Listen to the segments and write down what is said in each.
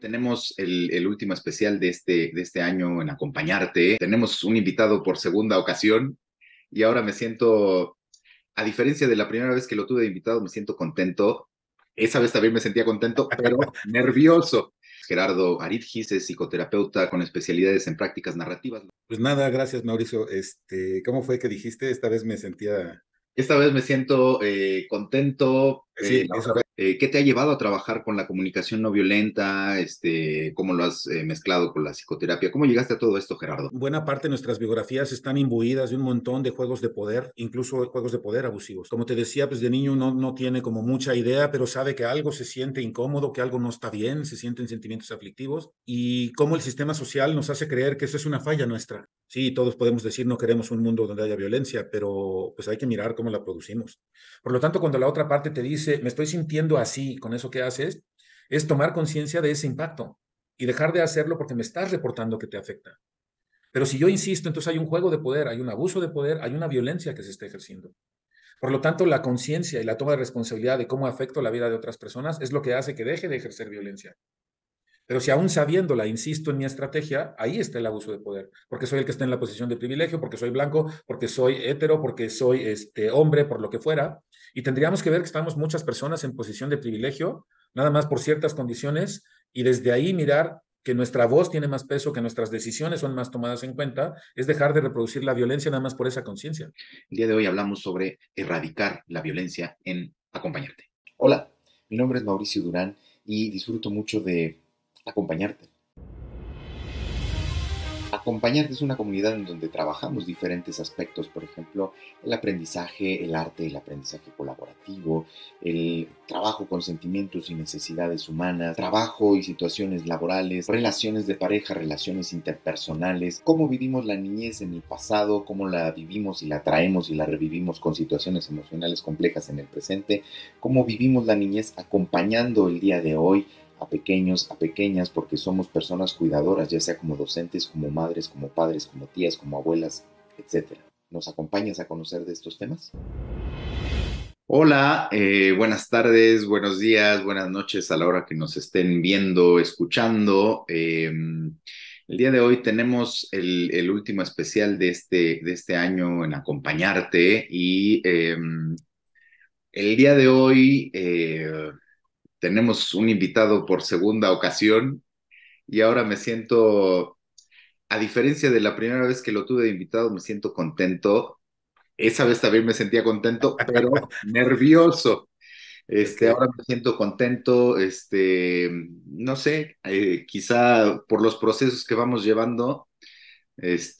Tenemos el último especial de este año en Acompañarte. Tenemos un invitado por segunda ocasión y ahora me siento, a diferencia de la primera vez que lo tuve de invitado, me siento contento. Esa vez también me sentía contento, pero nervioso. Gerardo Aridgis es psicoterapeuta con especialidades en prácticas narrativas. Pues nada, gracias Mauricio. ¿Cómo fue que dijiste? Esta vez me sentía. Esta vez me siento contento. Sí, eso. ¿Qué te ha llevado a trabajar con la comunicación no violenta? ¿Cómo lo has mezclado con la psicoterapia? ¿Cómo llegaste a todo esto, Gerardo? Buena parte de nuestras biografías están imbuidas de un montón de juegos de poder, incluso juegos de poder abusivos. Como te decía, pues de niño uno no tiene como mucha idea, pero sabe que algo se siente incómodo, que algo no está bien, se sienten sentimientos aflictivos y cómo el sistema social nos hace creer que eso es una falla nuestra. Sí, todos podemos decir no queremos un mundo donde haya violencia, pero pues hay que mirar cómo la producimos. Por lo tanto, cuando la otra parte te dice, me estoy sintiendo así con eso que haces, es tomar conciencia de ese impacto y dejar de hacerlo porque me estás reportando que te afecta. Pero si yo insisto, entonces hay un juego de poder, hay un abuso de poder, hay una violencia que se está ejerciendo. Por lo tanto, la conciencia y la toma de responsabilidad de cómo afecto la vida de otras personas es lo que hace que deje de ejercer violencia. Pero si aún sabiéndola insisto en mi estrategia, ahí está el abuso de poder, porque soy el que está en la posición de privilegio, porque soy blanco, porque soy hetero, porque soy hombre, por lo que fuera. Y tendríamos que ver que estamos muchas personas en posición de privilegio, nada más por ciertas condiciones, y desde ahí mirar que nuestra voz tiene más peso, que nuestras decisiones son más tomadas en cuenta, es dejar de reproducir la violencia nada más por esa conciencia. El día de hoy hablamos sobre erradicar la violencia en Acompañarte. Hola, mi nombre es Mauricio Durán y disfruto mucho de acompañarte. Acompañarte es una comunidad en donde trabajamos diferentes aspectos, por ejemplo, el aprendizaje, el arte, el aprendizaje colaborativo, el trabajo con sentimientos y necesidades humanas, trabajo y situaciones laborales, relaciones de pareja, relaciones interpersonales, cómo vivimos la niñez en el pasado, cómo la vivimos y la traemos y la revivimos con situaciones emocionales complejas en el presente, cómo vivimos la niñez acompañando el día de hoy a pequeños, a pequeñas, porque somos personas cuidadoras, ya sea como docentes, como madres, como padres, como tías, como abuelas, etcétera. ¿Nos acompañas a conocer de estos temas? Hola, buenas tardes, buenos días, buenas noches a la hora que nos estén viendo, escuchando. El día de hoy tenemos el último especial de este año en Acompañarte y el día de hoy tenemos un invitado por segunda ocasión y ahora me siento, a diferencia de la primera vez que lo tuve de invitado, me siento contento. Esa vez también me sentía contento, pero nervioso. Ok. Ahora me siento contento, no sé, quizá por los procesos que vamos llevando, es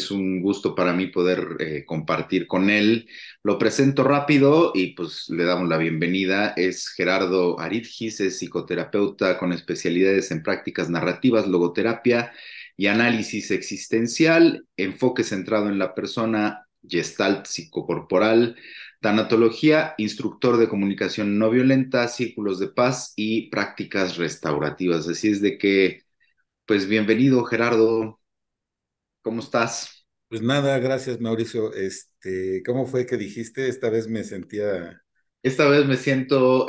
un gusto para mí poder compartir con él. Lo presento rápido y pues le damos la bienvenida. Es Gerardo Aridgis, es psicoterapeuta con especialidades en prácticas narrativas, logoterapia y análisis existencial, enfoque centrado en la persona, gestalt psicocorporal, tanatología, instructor de comunicación no violenta, círculos de paz y prácticas restaurativas. Así es de que, pues bienvenido, Gerardo. ¿Cómo estás? Pues nada, gracias Mauricio. ¿Cómo fue que dijiste? Esta vez me sentía. Esta vez me siento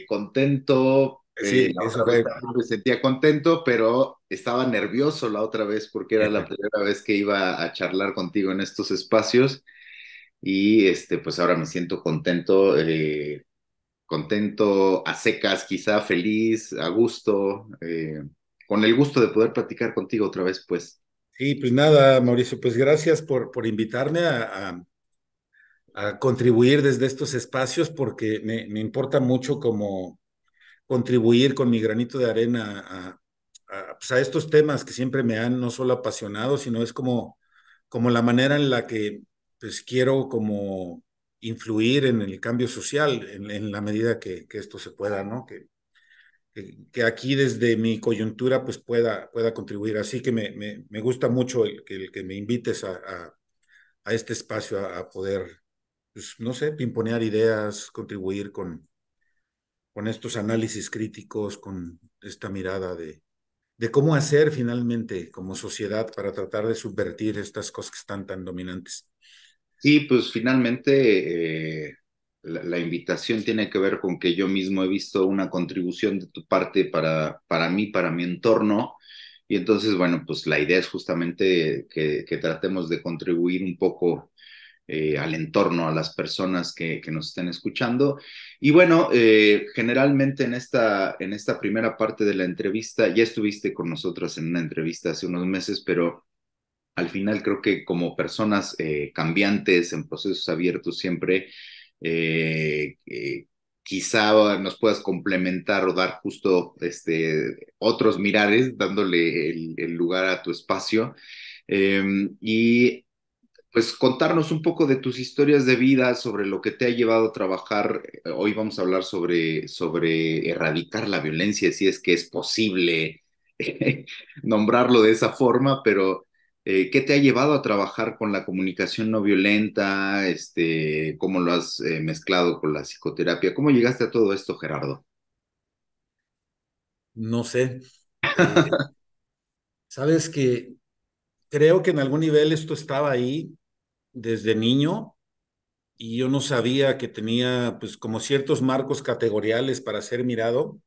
contento. Sí, La eso otra vez fue. también me sentía contento, pero estaba nervioso la otra vez porque era la primera vez que iba a charlar contigo en estos espacios y pues ahora me siento contento, contento a secas, quizá feliz, a gusto, con el gusto de poder platicar contigo otra vez, pues. Sí, pues nada, Mauricio, pues gracias por invitarme a contribuir desde estos espacios porque me importa mucho como contribuir con mi granito de arena pues a estos temas que siempre me han no solo apasionado, sino es como la manera en la que pues quiero como influir en el cambio social en la medida que esto se pueda, ¿no? Que aquí desde mi coyuntura pues pueda contribuir. Así que me gusta mucho el que me invites a este espacio a poder, pues, no sé, pimponear ideas, contribuir con estos análisis críticos, con esta mirada de cómo hacer finalmente como sociedad para tratar de subvertir estas cosas que están tan dominantes. Sí, pues finalmente la invitación tiene que ver con que yo mismo he visto una contribución de tu parte para mí, para mi entorno. Y entonces, bueno, pues la idea es justamente que tratemos de contribuir un poco al entorno, a las personas que nos estén escuchando. Y bueno, generalmente en esta primera parte de la entrevista, ya estuviste con nosotros en una entrevista hace unos meses, pero al final creo que como personas cambiantes, en procesos abiertos siempre, quizá nos puedas complementar o dar justo otros mirares, dándole el lugar a tu espacio. Y pues contarnos un poco de tus historias de vida, sobre lo que te ha llevado a trabajar. Hoy vamos a hablar sobre erradicar la violencia, si es que es posible nombrarlo de esa forma, pero ¿qué te ha llevado a trabajar con la comunicación no violenta? ¿Cómo lo has mezclado con la psicoterapia? ¿Cómo llegaste a todo esto, Gerardo? No sé. Eh, sabes que creo que en algún nivel esto estaba ahí desde niño y yo no sabía que tenía pues como ciertos marcos categoriales para ser mirado,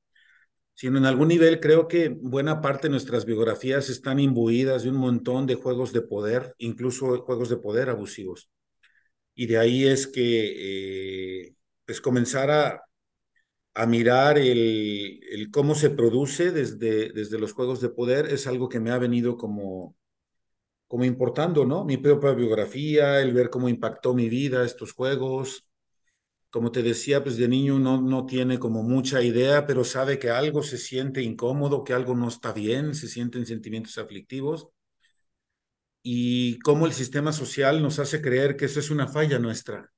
sino en algún nivel creo que buena parte de nuestras biografías están imbuidas de un montón de juegos de poder, incluso juegos de poder abusivos. Y de ahí es que pues comenzar a mirar el cómo se produce desde los juegos de poder es algo que me ha venido como importando, ¿no? Mi propia biografía, el ver cómo impactó mi vida estos juegos. Como te decía, pues de niño no tiene como mucha idea, pero sabe que algo se siente incómodo, que algo no está bien, se sienten sentimientos aflictivos y cómo el sistema social nos hace creer que eso es una falla nuestra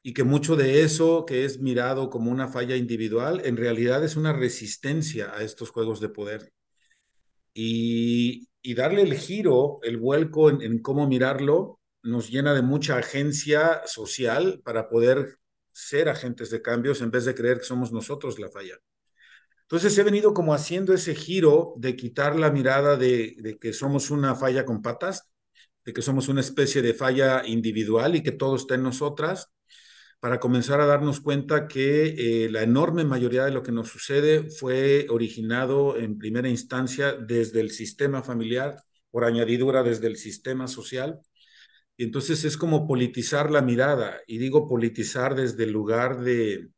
y que mucho de eso que es mirado como una falla individual, en realidad es una resistencia a estos juegos de poder. Y darle el giro, el vuelco en cómo mirarlo, nos llena de mucha agencia social para poder ser agentes de cambios en vez de creer que somos nosotros la falla. Entonces he venido como haciendo ese giro de quitar la mirada de que somos una falla con patas, de que somos una especie de falla individual y que todo está en nosotras, para comenzar a darnos cuenta que la enorme mayoría de lo que nos sucede fue originado en primera instancia desde el sistema familiar, por añadidura desde el sistema social. Y entonces es como politizar la mirada, y digo politizar desde el lugar de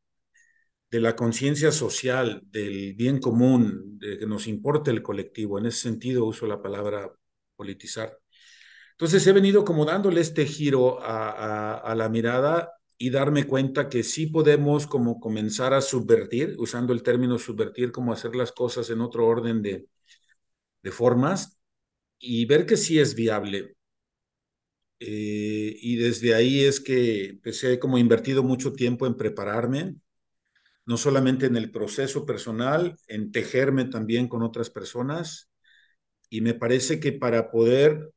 la conciencia social, del bien común, de que nos importe el colectivo. En ese sentido uso la palabra politizar. Entonces he venido como dándole este giro a la mirada y darme cuenta que sí podemos como comenzar a subvertir, usando el término subvertir, como hacer las cosas en otro orden de formas y ver que sí es viable. Y desde ahí es que empecé como invertido mucho tiempo en prepararme, no solamente en el proceso personal, en tejerme también con otras personas. Y me parece que para poder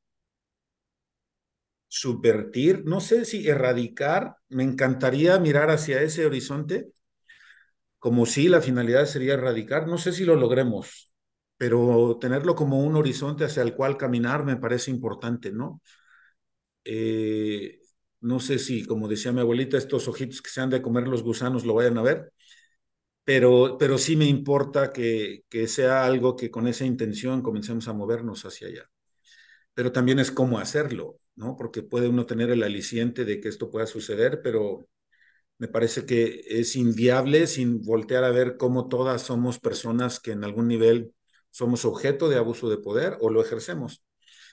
subvertir, no sé si erradicar, me encantaría mirar hacia ese horizonte, como si la finalidad sería erradicar, no sé si lo logremos, pero tenerlo como un horizonte hacia el cual caminar me parece importante, ¿no? Eh, no sé si, como decía mi abuelita, estos ojitos que se han de comer los gusanos lo vayan a ver, pero sí me importa que sea algo que con esa intención comencemos a movernos hacia allá. Pero también es cómo hacerlo, ¿no? Porque puede uno tener el aliciente de que esto pueda suceder, pero me parece que es inviable sin voltear a ver cómo todas somos personas que en algún nivel somos objeto de abuso de poder o lo ejercemos.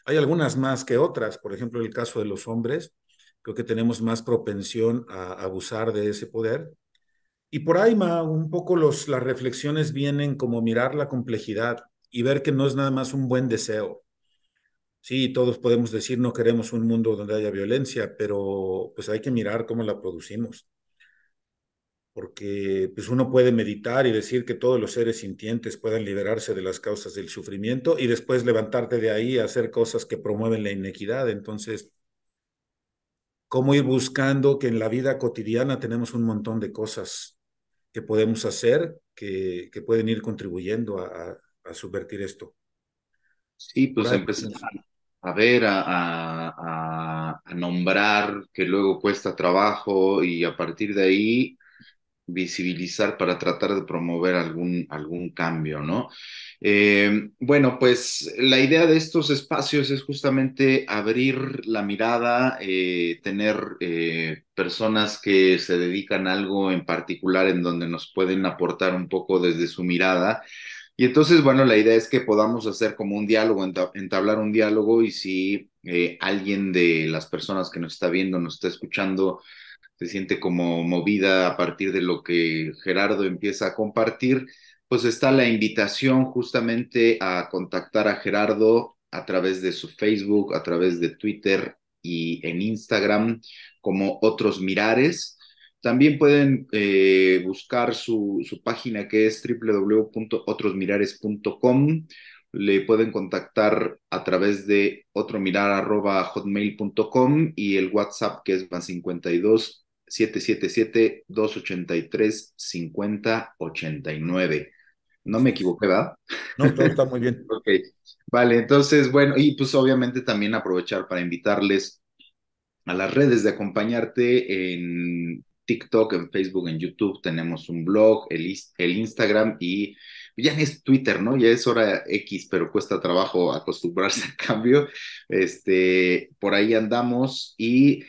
Hay algunas más que otras, por ejemplo, en el caso de los hombres, creo que tenemos más propensión a abusar de ese poder. Y por ahí, un poco las reflexiones vienen como mirar la complejidad y ver que no es nada más un buen deseo. Sí, todos podemos decir no queremos un mundo donde haya violencia, pero pues hay que mirar cómo la producimos, porque pues uno puede meditar y decir que todos los seres sintientes puedan liberarse de las causas del sufrimiento y después levantarte de ahí a hacer cosas que promueven la inequidad. Entonces, ¿cómo ir buscando que en la vida cotidiana tenemos un montón de cosas que podemos hacer que pueden ir contribuyendo a subvertir esto? Sí, Por pues ahí. empezar a ver, a nombrar, que luego cuesta trabajo y a partir de ahí visibilizar para tratar de promover algún cambio, ¿no? Bueno, pues la idea de estos espacios es justamente abrir la mirada, tener personas que se dedican a algo en particular en donde nos pueden aportar un poco desde su mirada. Y entonces, bueno, la idea es que podamos hacer como un diálogo, entablar un diálogo y si alguien de las personas que nos está viendo, nos está escuchando, se siente como movida a partir de lo que Gerardo empieza a compartir, pues está la invitación justamente a contactar a Gerardo a través de su Facebook, a través de Twitter y en Instagram como Otros Mirares. También pueden buscar su página que es www.otrosmirares.com. Le pueden contactar a través de otromirar@hotmail.com y el WhatsApp que es más 52 777-283-5089. No me Así es. equivoqué, ¿verdad? No, todo está muy bien. Ok, vale, entonces, bueno, y pues obviamente también aprovechar para invitarles a las redes de acompañarte en TikTok, en Facebook, en YouTube. Tenemos un blog, el Instagram y ya es Twitter, ¿no? Ya es hora X, pero cuesta trabajo acostumbrarse al cambio. Por ahí andamos y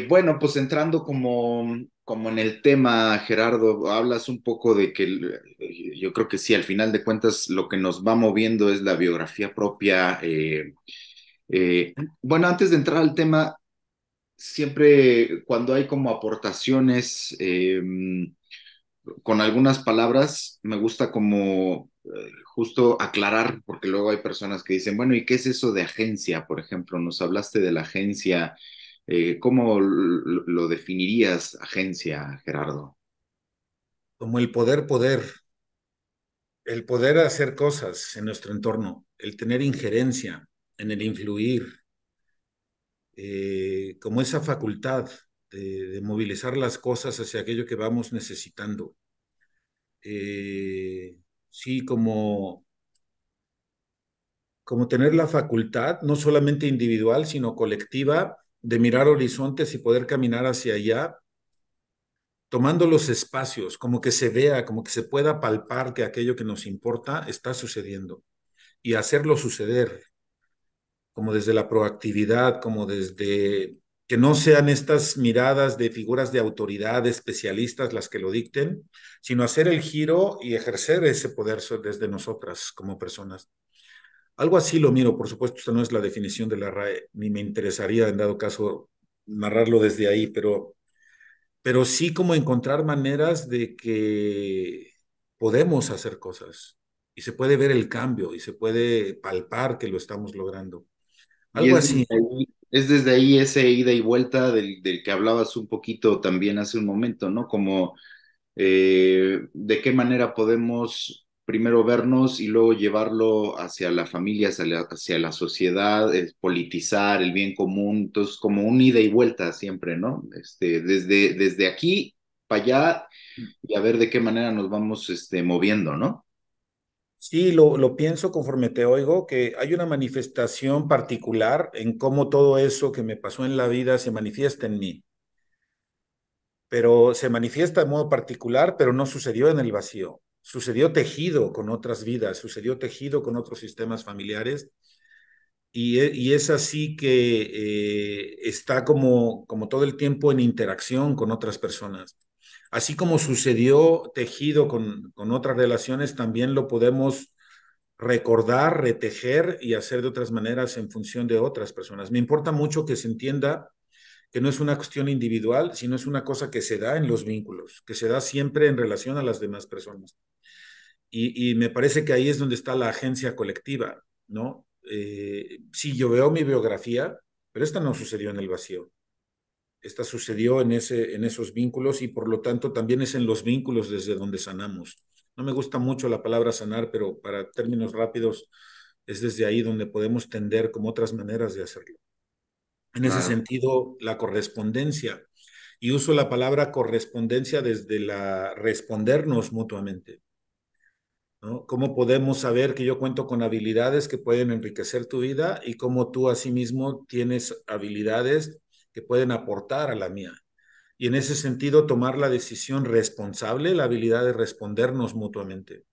bueno, pues entrando como en el tema, Gerardo, hablas un poco de que yo creo que sí, al final de cuentas lo que nos va moviendo es la biografía propia. Bueno, antes de entrar al tema, siempre cuando hay como aportaciones con algunas palabras, me gusta como justo aclarar, porque luego hay personas que dicen, bueno, ¿y qué es eso de agencia? Por ejemplo, nos hablaste de la agencia. ¿Cómo lo definirías, agencia, Gerardo? Como el poder hacer cosas en nuestro entorno, el tener injerencia en el influir, como esa facultad de movilizar las cosas hacia aquello que vamos necesitando. Sí, como tener la facultad, no solamente individual, sino colectiva, de mirar horizontes y poder caminar hacia allá, tomando los espacios, como que se vea, como que se pueda palpar que aquello que nos importa está sucediendo y hacerlo suceder, como desde la proactividad, como desde que no sean estas miradas de figuras de autoridad, especialistas las que lo dicten, sino hacer el giro y ejercer ese poder desde nosotras como personas. Algo así lo miro, por supuesto, esta no es la definición de la RAE, ni me interesaría en dado caso narrarlo desde ahí, pero sí como encontrar maneras de que podemos hacer cosas y se puede ver el cambio y se puede palpar que lo estamos logrando. Y Algo así. es desde ahí ese ida y vuelta del que hablabas un poquito también hace un momento, ¿no? Como de qué manera podemos primero vernos y luego llevarlo hacia la familia, hacia la sociedad, politizar el bien común, entonces como un ida y vuelta siempre, ¿no? Desde aquí para allá y a ver de qué manera nos vamos moviendo, ¿no? Sí, lo pienso conforme te oigo, que hay una manifestación particular en cómo todo eso que me pasó en la vida se manifiesta en mí, pero se manifiesta de modo particular, pero no sucedió en el vacío. Sucedió tejido con otras vidas, sucedió tejido con otros sistemas familiares y es así que está como todo el tiempo en interacción con otras personas. Así como sucedió tejido con otras relaciones, también lo podemos recordar, retejer y hacer de otras maneras en función de otras personas. Me importa mucho que se entienda que no es una cuestión individual, sino es una cosa que se da en los vínculos, que se da siempre en relación a las demás personas. Y me parece que ahí es donde está la agencia colectiva, ¿no? Sí, yo veo mi biografía, pero esta no sucedió en el vacío. Esta sucedió en esos vínculos y por lo tanto también es en los vínculos desde donde sanamos. No me gusta mucho la palabra sanar, pero para términos rápidos es desde ahí donde podemos tender como otras maneras de hacerlo. En ese Claro. sentido, la correspondencia. Y uso la palabra correspondencia desde la respondernos mutuamente. ¿no? ¿Cómo podemos saber que yo cuento con habilidades que pueden enriquecer tu vida y cómo tú asimismo tienes habilidades que pueden aportar a la mía? Y en ese sentido, tomar la decisión responsable, la habilidad de respondernos mutuamente.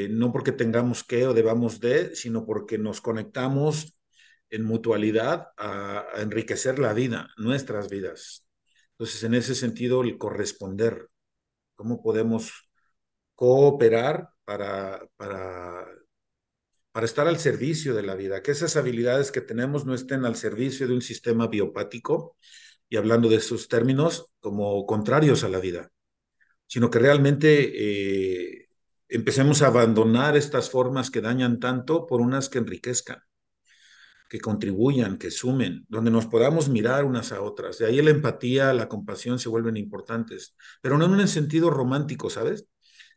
No porque tengamos que o debamos de, sino porque nos conectamos en mutualidad a enriquecer la vida, nuestras vidas. Entonces, en ese sentido, el corresponder, cómo podemos cooperar para estar al servicio de la vida, que esas habilidades que tenemos no estén al servicio de un sistema biopático, y hablando de esos términos, como contrarios a la vida, sino que realmente empecemos a abandonar estas formas que dañan tanto por unas que enriquezcan, que contribuyan, que sumen, donde nos podamos mirar unas a otras. De ahí la empatía, la compasión se vuelven importantes, pero no en un sentido romántico, ¿sabes?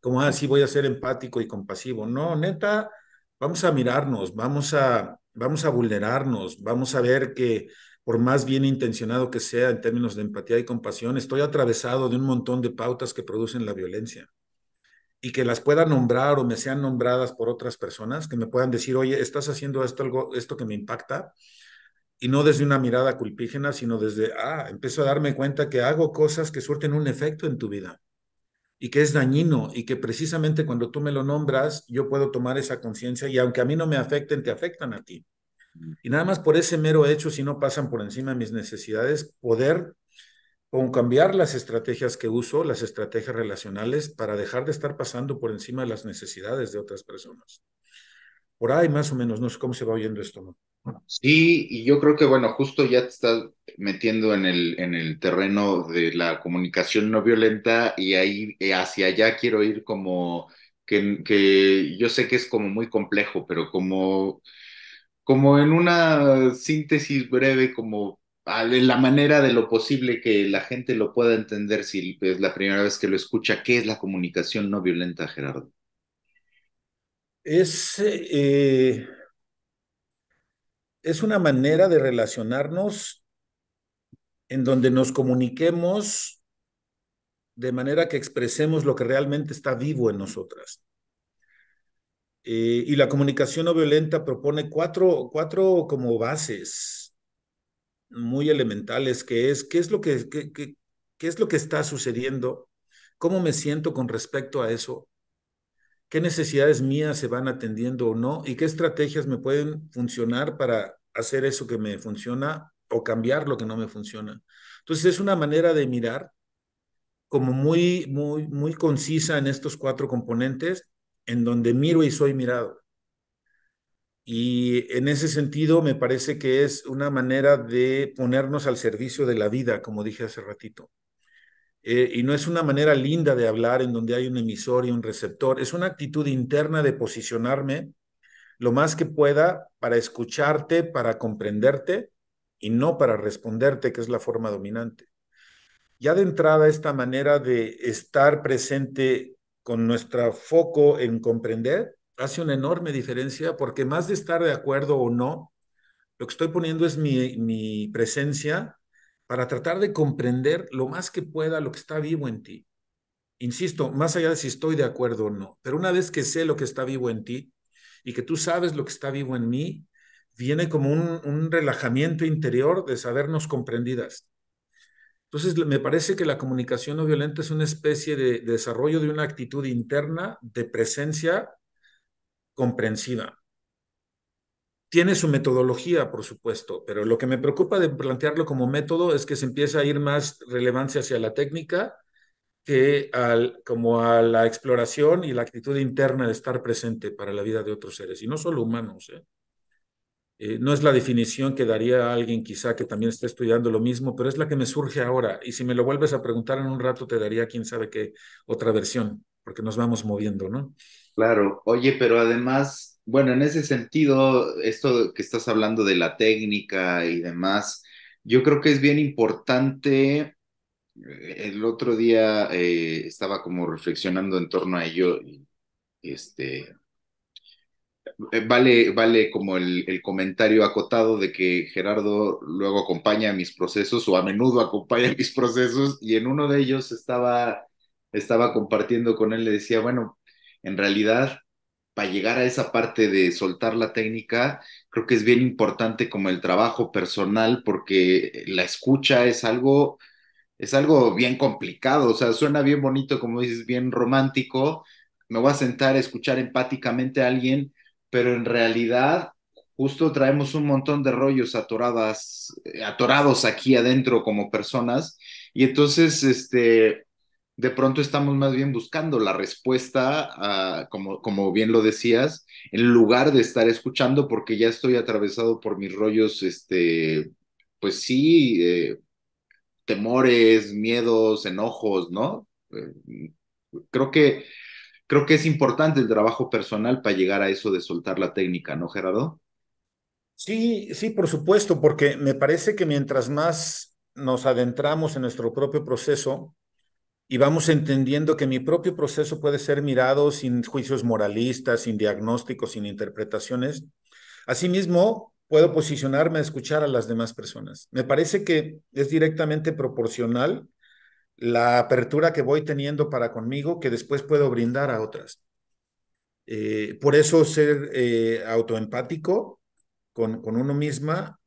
Como, sí, voy a ser empático y compasivo. No, neta, vamos a mirarnos, vamos a vulnerarnos, vamos a ver que por más bien intencionado que sea en términos de empatía y compasión, estoy atravesado de un montón de pautas que producen la violencia y que las pueda nombrar o me sean nombradas por otras personas, que me puedan decir, oye, estás haciendo esto, algo, esto que me impacta, y no desde una mirada culpígena, sino desde, empiezo a darme cuenta que hago cosas que surten un efecto en tu vida y que es dañino y que precisamente cuando tú me lo nombras, yo puedo tomar esa conciencia y aunque a mí no me afecten, te afectan a ti. Y nada más por ese mero hecho, si no pasan por encima de mis necesidades, poder con cambiar las estrategias que uso, las estrategias relacionales, para dejar de estar pasando por encima de las necesidades de otras personas. Por ahí más o menos, no sé cómo se va oyendo esto, ¿no? Sí, y yo creo que, bueno, justo ya te estás metiendo en el terreno de la comunicación no violenta y ahí hacia allá quiero ir como que yo sé que es como muy complejo, pero como en una síntesis breve, como de la manera de lo posible que la gente lo pueda entender si es la primera vez que lo escucha, ¿qué es la comunicación no violenta, Gerardo? Es, es una manera de relacionarnos en donde nos comuniquemos de manera que expresemos lo que realmente está vivo en nosotras. Y la comunicación no violenta propone cuatro como bases muy elementales, que es qué es lo que está sucediendo, cómo me siento con respecto a eso, qué necesidades mías se van atendiendo o no, y qué estrategias me pueden funcionar para hacer eso que me funciona o cambiar lo que no me funciona. Entonces es una manera de mirar como muy concisa en estos cuatro componentes, en donde miro y soy mirado. Y en ese sentido me parece que es una manera de ponernos al servicio de la vida, como dije hace ratito. Y no es una manera linda de hablar en donde hay un emisor y un receptor, es una actitud interna de posicionarme lo más que pueda para escucharte, para comprenderte y no para responderte, que es la forma dominante. Ya de entrada, esta manera de estar presente con nuestro foco en comprender hace una enorme diferencia porque más de estar de acuerdo o no, lo que estoy poniendo es mi presencia para tratar de comprender lo más que pueda lo que está vivo en ti. Insisto, más allá de si estoy de acuerdo o no, pero una vez que sé lo que está vivo en ti y que tú sabes lo que está vivo en mí, viene como un relajamiento interior de sabernos comprendidas. Entonces, me parece que la comunicación no violenta es una especie de desarrollo de una actitud interna de presencia comprensiva. Tiene su metodología, por supuesto, pero lo que me preocupa de plantearlo como método es que se empieza a ir más relevancia hacia la técnica que como a la exploración y la actitud interna de estar presente para la vida de otros seres, y no solo humanos, ¿eh? No es la definición que daría a alguien quizá que también esté estudiando lo mismo, pero es la que me surge ahora. Y si me lo vuelves a preguntar en un rato, te daría quién sabe qué otra versión, porque nos vamos moviendo, ¿no? Claro, oye, pero además, bueno, en ese sentido, esto que estás hablando de la técnica y demás, yo creo que es bien importante. El otro día estaba como reflexionando en torno a ello y vale como el comentario acotado de que Gerardo luego acompaña mis procesos o a menudo acompaña mis procesos y en uno de ellos estaba compartiendo con él, le decía, bueno. en realidad, para llegar a esa parte de soltar la técnica, creo que es bien importante como el trabajo personal, porque la escucha es algo bien complicado, o sea, suena bien bonito, como dices, bien romántico. Me voy a sentar a escuchar empáticamente a alguien, pero en realidad justo traemos un montón de rollos atorados aquí adentro como personas, y entonces, de pronto estamos más bien buscando la respuesta, como bien lo decías, en lugar de estar escuchando, porque ya estoy atravesado por mis rollos, pues sí, temores, miedos, enojos, ¿no? Creo que, creo que es importante el trabajo personal para llegar a eso de soltar la técnica, ¿no, Gerardo? Sí, sí, por supuesto, porque me parece que mientras más nos adentramos en nuestro propio proceso y vamos entendiendo que mi propio proceso puede ser mirado sin juicios moralistas, sin diagnósticos, sin interpretaciones, asimismo puedo posicionarme a escuchar a las demás personas. Me parece que es directamente proporcional la apertura que voy teniendo para conmigo que después puedo brindar a otras. Por eso ser autoempático con uno misma,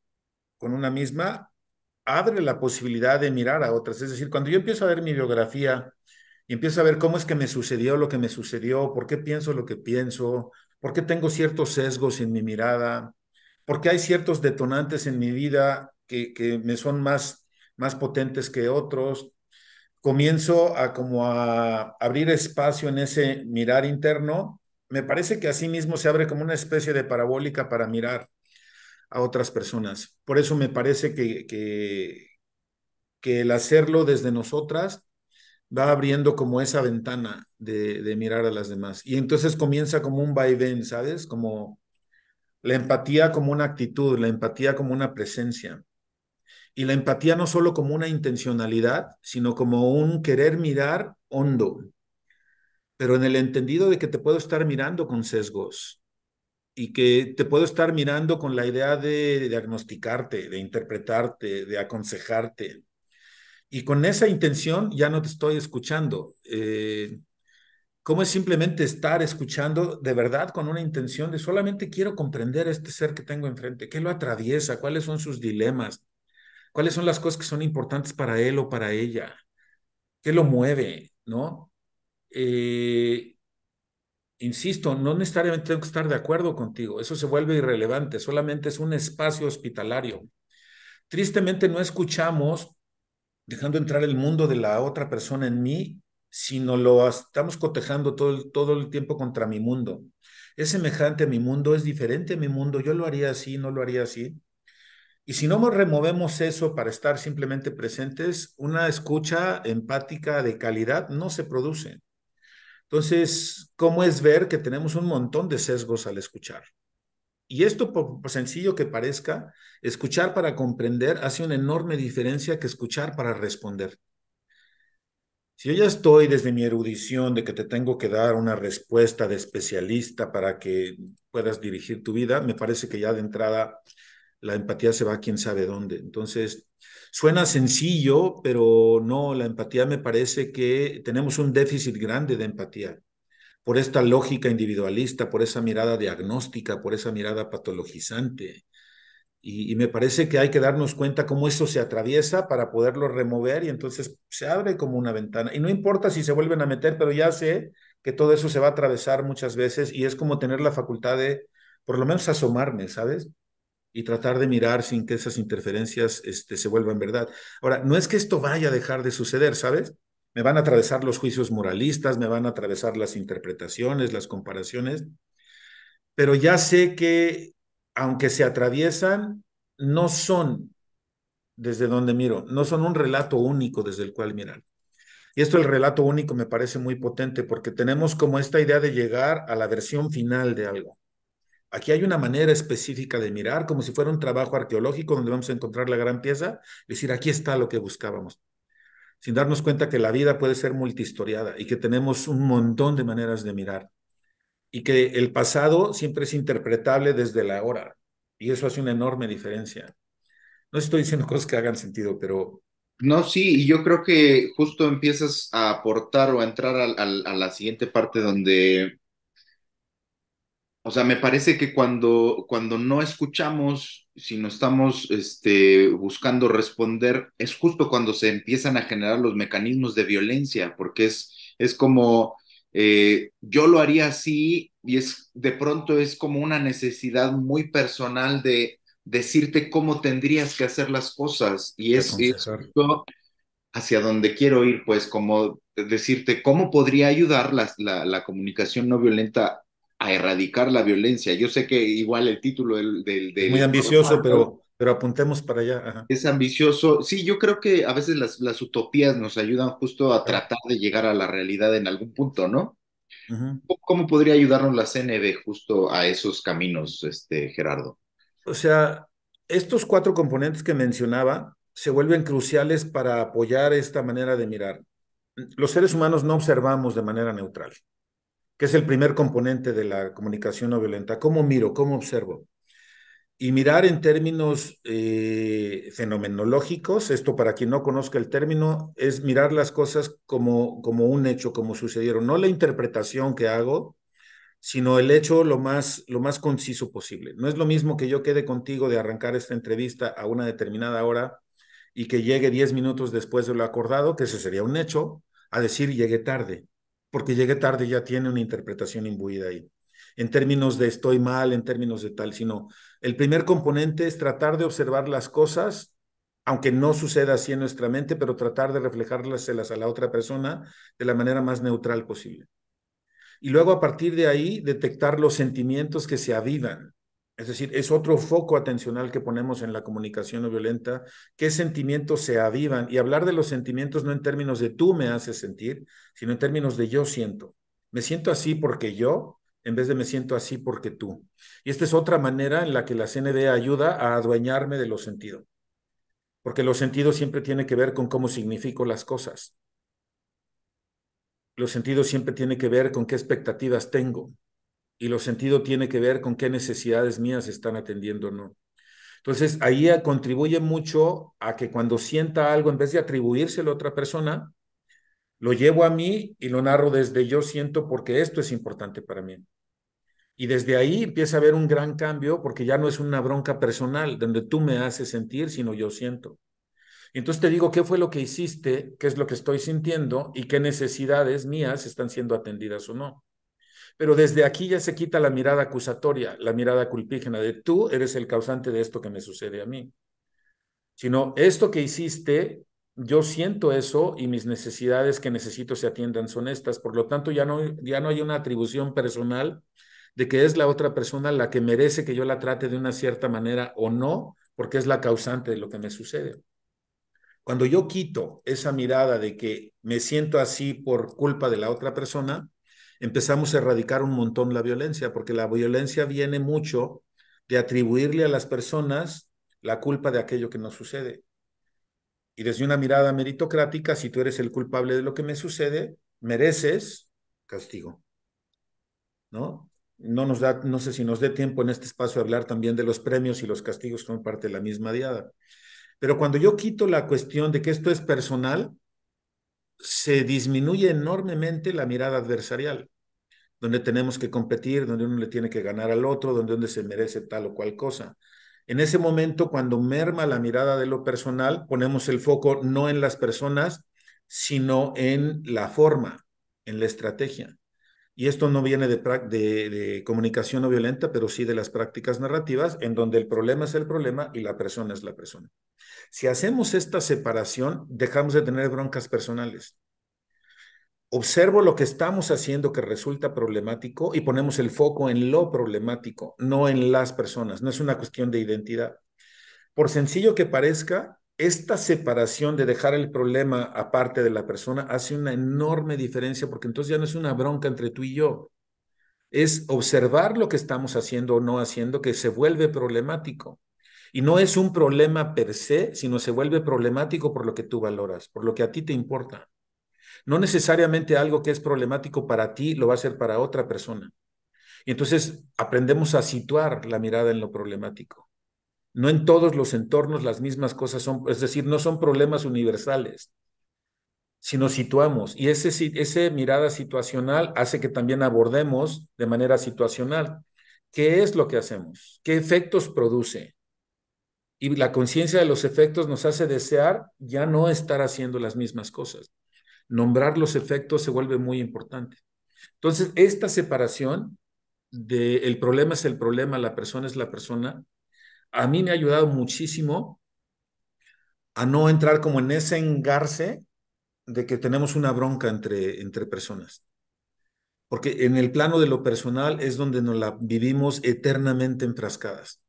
con una misma, abre la posibilidad de mirar a otras. Es decir, cuando yo empiezo a ver mi biografía y empiezo a ver cómo es que me sucedió lo que me sucedió, por qué pienso lo que pienso, por qué tengo ciertos sesgos en mi mirada, por qué hay ciertos detonantes en mi vida que me son más potentes que otros, comienzo a como a abrir espacio en ese mirar interno. Me parece que así mismo se abre como una especie de parabólica para mirar a otras personas. Por eso me parece que el hacerlo desde nosotras va abriendo como esa ventana de mirar a las demás. Y entonces comienza como un vaivén, ¿sabes? Como la empatía como una actitud, la empatía como una presencia. Y la empatía no solo como una intencionalidad, sino como un querer mirar hondo, pero en el entendido de que te puedo estar mirando con sesgos y que te puedo estar mirando con la idea de diagnosticarte, de interpretarte, de aconsejarte. Y con esa intención ya no te estoy escuchando. ¿Cómo es simplemente estar escuchando de verdad con una intención de solamente quiero comprender a este ser que tengo enfrente? ¿Qué lo atraviesa? ¿Cuáles son sus dilemas? ¿Cuáles son las cosas que son importantes para él o para ella? ¿Qué lo mueve? ¿No? Eh, Insisto, no necesariamente tengo que estar de acuerdo contigo. Eso se vuelve irrelevante. Solamente es un espacio hospitalario. Tristemente no escuchamos dejando entrar el mundo de la otra persona en mí, sino lo estamos cotejando todo el tiempo contra mi mundo. Es semejante a mi mundo, es diferente a mi mundo, yo lo haría así, no lo haría así. Y si no nos removemos eso para estar simplemente presentes, una escucha empática de calidad no se produce. Entonces, ¿cómo es ver que tenemos un montón de sesgos al escuchar? Y esto, por sencillo que parezca, escuchar para comprender hace una enorme diferencia que escuchar para responder. Si yo ya estoy desde mi erudición de que te tengo que dar una respuesta de especialista para que puedas dirigir tu vida, me parece que ya de entrada la empatía se va a quién sabe dónde. Entonces, suena sencillo, pero no, la empatía me parece que tenemos un déficit grande de empatía por esta lógica individualista, por esa mirada diagnóstica, por esa mirada patologizante. Y me parece que hay que darnos cuenta cómo eso se atraviesa para poderlo remover y entonces se abre como una ventana. Y no importa si se vuelven a meter, pero ya sé que todo eso se va a atravesar muchas veces y es como tener la facultad de por lo menos asomarme, ¿sabes? Y tratar de mirar sin que esas interferencias se vuelvan verdad. Ahora, no es que esto vaya a dejar de suceder, ¿sabes? Me van a atravesar los juicios moralistas, me van a atravesar las interpretaciones, las comparaciones, pero ya sé que aunque se atraviesan, no son desde donde miro, no son un relato único desde el cual mirar. Y esto el relato único me parece muy potente porque tenemos como esta idea de llegar a la versión final de algo. Aquí hay una manera específica de mirar, como si fuera un trabajo arqueológico donde vamos a encontrar la gran pieza y decir, aquí está lo que buscábamos, sin darnos cuenta que la vida puede ser multihistoriada y que tenemos un montón de maneras de mirar y que el pasado siempre es interpretable desde la hora y eso hace una enorme diferencia. No estoy diciendo cosas que hagan sentido, pero No, sí, y yo creo que justo empiezas a aportar o a entrar a la siguiente parte donde O sea, me parece que cuando no escuchamos, sino estamos buscando responder, es justo cuando se empiezan a generar los mecanismos de violencia, porque es como yo lo haría así y de pronto es como una necesidad muy personal de decirte cómo tendrías que hacer las cosas y De es aconsejar. justo hacia donde quiero ir, pues como decirte cómo podría ayudar la comunicación no violenta a erradicar la violencia. Yo sé que igual el título Es muy del ambicioso, programa pero apuntemos para allá. Ajá. es ambicioso. Sí, yo creo que a veces las utopías nos ayudan justo a Claro. tratar de llegar a la realidad en algún punto, ¿no? Ujú. ¿Cómo podría ayudarnos la CNB justo a esos caminos, Gerardo? O sea, estos cuatro componentes que mencionaba se vuelven cruciales para apoyar esta manera de mirar. Los seres humanos no observamos de manera neutral, que es el primer componente de la comunicación no violenta. ¿Cómo miro? ¿Cómo observo? Y mirar en términos fenomenológicos, esto para quien no conozca el término, es mirar las cosas como un hecho, como sucedieron, no la interpretación que hago, sino el hecho lo más conciso posible. No es lo mismo que yo quede contigo de arrancar esta entrevista a una determinada hora y que llegue 10 minutos después de lo acordado, que ese sería un hecho, a decir llegué tarde, porque llegué tarde ya tiene una interpretación imbuida ahí. En términos de estoy mal, en términos de tal, sino el primer componente es tratar de observar las cosas, aunque no suceda así en nuestra mente, pero tratar de reflejárselas a la otra persona de la manera más neutral posible. Y luego a partir de ahí detectar los sentimientos que se avivan. Es decir, es otro foco atencional que ponemos en la comunicación no violenta, qué sentimientos se avivan y hablar de los sentimientos no en términos de tú me haces sentir, sino en términos de yo siento. Me siento así porque yo, en vez de me siento así porque tú. Y esta es otra manera en la que la CND ayuda a adueñarme de los sentidos, porque los sentidos siempre tienen que ver con cómo significo las cosas. Los sentidos siempre tienen que ver con qué expectativas tengo y los sentidos tiene que ver con qué necesidades mías están atendiendo o no. Entonces, ahí contribuye mucho a que cuando sienta algo, en vez de atribuírselo a otra persona, lo llevo a mí y lo narro desde yo siento porque esto es importante para mí. Y desde ahí empieza a haber un gran cambio porque ya no es una bronca personal donde tú me haces sentir, sino yo siento. Y entonces te digo qué fue lo que hiciste, qué es lo que estoy sintiendo y qué necesidades mías están siendo atendidas o no. Pero desde aquí ya se quita la mirada acusatoria, la mirada culpígena de tú eres el causante de esto que me sucede a mí. Sino esto que hiciste, yo siento eso y mis necesidades que necesito se atiendan son estas. Por lo tanto, ya no hay una atribución personal de que es la otra persona la que merece que yo la trate de una cierta manera o no, porque es la causante de lo que me sucede. Cuando yo quito esa mirada de que me siento así por culpa de la otra persona, empezamos a erradicar un montón la violencia, porque la violencia viene mucho de atribuirle a las personas la culpa de aquello que nos sucede. Y desde una mirada meritocrática, si tú eres el culpable de lo que me sucede, mereces castigo, ¿no? No sé si nos dé tiempo en este espacio a hablar también de los premios y los castigos que son parte de la misma diada. Pero cuando yo quito la cuestión de que esto es personal, se disminuye enormemente la mirada adversarial, donde tenemos que competir, donde uno le tiene que ganar al otro, donde uno se merece tal o cual cosa. En ese momento, cuando merma la mirada de lo personal, ponemos el foco no en las personas, sino en la forma, en la estrategia. Y esto no viene de comunicación no violenta, pero sí de las prácticas narrativas, en donde el problema es el problema y la persona es la persona. Si hacemos esta separación, dejamos de tener broncas personales. Observo lo que estamos haciendo que resulta problemático y ponemos el foco en lo problemático, no en las personas. No es una cuestión de identidad. Por sencillo que parezca, esta separación de dejar el problema aparte de la persona hace una enorme diferencia porque entonces ya no es una bronca entre tú y yo. Es observar lo que estamos haciendo o no haciendo que se vuelve problemático. Y no es un problema per se, sino se vuelve problemático por lo que tú valoras, por lo que a ti te importa. No necesariamente algo que es problemático para ti lo va a ser para otra persona. Y entonces aprendemos a situar la mirada en lo problemático. No en todos los entornos las mismas cosas son, es decir, no son problemas universales, sino situamos. Y ese mirada situacional hace que también abordemos de manera situacional. ¿Qué es lo que hacemos? ¿Qué efectos produce? Y la conciencia de los efectos nos hace desear ya no estar haciendo las mismas cosas. Nombrar los efectos se vuelve muy importante. Entonces, esta separación de el problema es el problema, la persona es la persona, a mí me ha ayudado muchísimo a no entrar como en ese engarce de que tenemos una bronca entre personas. Porque en el plano de lo personal es donde nos la vivimos eternamente enfrascadas.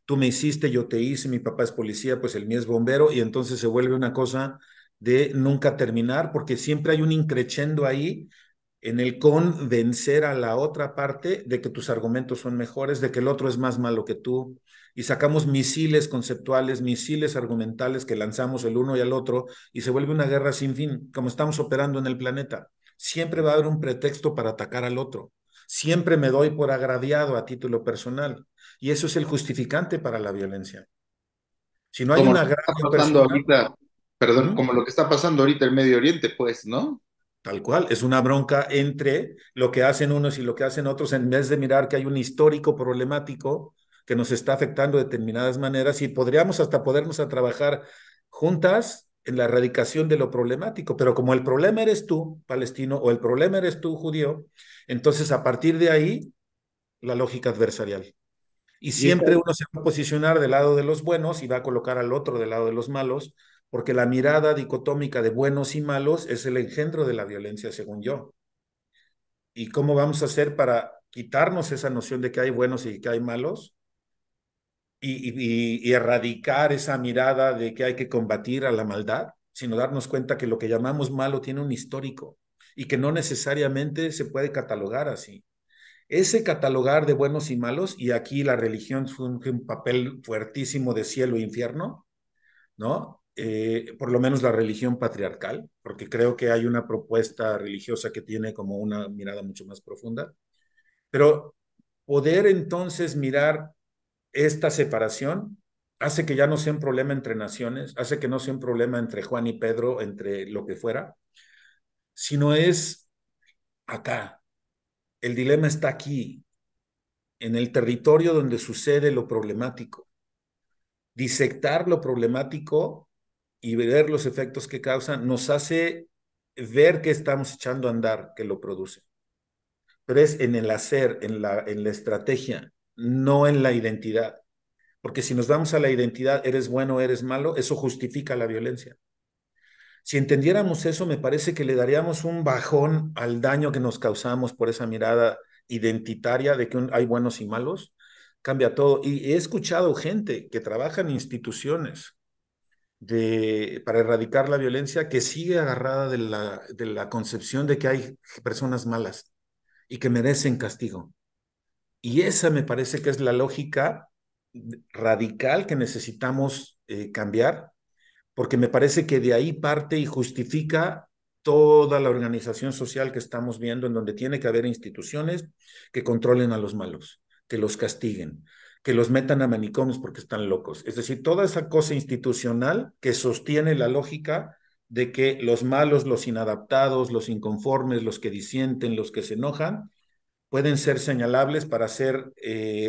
Tú me hiciste, yo te hice, mi papá es policía, pues el mío es bombero, y entonces se vuelve una cosa de nunca terminar, porque siempre hay un increchendo ahí en el convencer a la otra parte de que tus argumentos son mejores, de que el otro es más malo que tú, y sacamos misiles conceptuales, misiles argumentales que lanzamos el uno y al otro, y se vuelve una guerra sin fin, como estamos operando en el planeta. Siempre va a haber un pretexto para atacar al otro. Siempre me doy por agraviado a título personal, y eso es el justificante para la violencia. Si no hay Como un lo que está agravio pasando personal, ahorita, perdón, ¿hmm? como lo que está pasando ahorita en Medio Oriente, pues, ¿no? Tal cual, es una bronca entre lo que hacen unos y lo que hacen otros, en vez de mirar que hay un histórico problemático que nos está afectando de determinadas maneras y podríamos hasta podernos a trabajar juntas en la erradicación de lo problemático, pero como el problema eres tú, palestino, o el problema eres tú, judío, entonces a partir de ahí, la lógica adversarial. Y Y esa, siempre uno se va a posicionar del lado de los buenos y va a colocar al otro del lado de los malos, porque la mirada dicotómica de buenos y malos es el engendro de la violencia, según yo. ¿Y cómo vamos a hacer para quitarnos esa noción de que hay buenos y que hay malos y erradicar esa mirada de que hay que combatir a la maldad, sino darnos cuenta que lo que llamamos malo tiene un histórico y que no necesariamente se puede catalogar así? Ese catalogar de buenos y malos, y aquí la religión funge un papel fuertísimo de cielo e infierno, ¿no? Por lo menos la religión patriarcal, porque creo que hay una propuesta religiosa que tiene como una mirada mucho más profunda, pero poder entonces mirar esta separación hace que ya no sea un problema entre naciones, hace que no sea un problema entre Juan y Pedro, entre lo que fuera, sino es acá. El dilema está aquí, en el territorio donde sucede lo problemático. Disectar lo problemático y ver los efectos que causan nos hace ver que estamos echando a andar, que lo produce. Pero es en el hacer, en la estrategia, no en la identidad. Porque si nos vamos a la identidad, eres bueno, eres malo, eso justifica la violencia. Si entendiéramos eso, me parece que le daríamos un bajón al daño que nos causamos por esa mirada identitaria de que hay buenos y malos. Cambia todo. Y he escuchado gente que trabaja en instituciones para erradicar la violencia que sigue agarrada de la concepción de que hay personas malas y que merecen castigo. Y esa me parece que es la lógica radical que necesitamos cambiar, porque me parece que de ahí parte y justifica toda la organización social que estamos viendo, en donde tiene que haber instituciones que controlen a los malos, que los castiguen, que los metan a manicomios porque están locos. Es decir, toda esa cosa institucional que sostiene la lógica de que los malos, los inadaptados, los inconformes, los que disienten, los que se enojan, pueden ser señalables para ser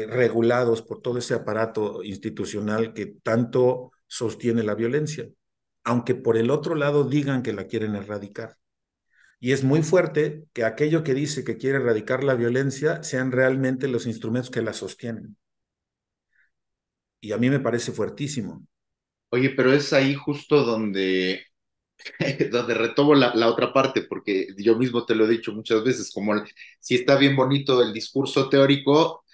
regulados por todo ese aparato institucional que tanto sostiene la violencia, aunque por el otro lado digan que la quieren erradicar. Y es muy fuerte que aquello que dice que quiere erradicar la violencia sean realmente los instrumentos que la sostienen. Y a mí me parece fuertísimo. oye, pero es ahí justo donde, donde retomo la otra parte, porque yo mismo te lo he dicho muchas veces, como si está bien bonito el discurso teórico,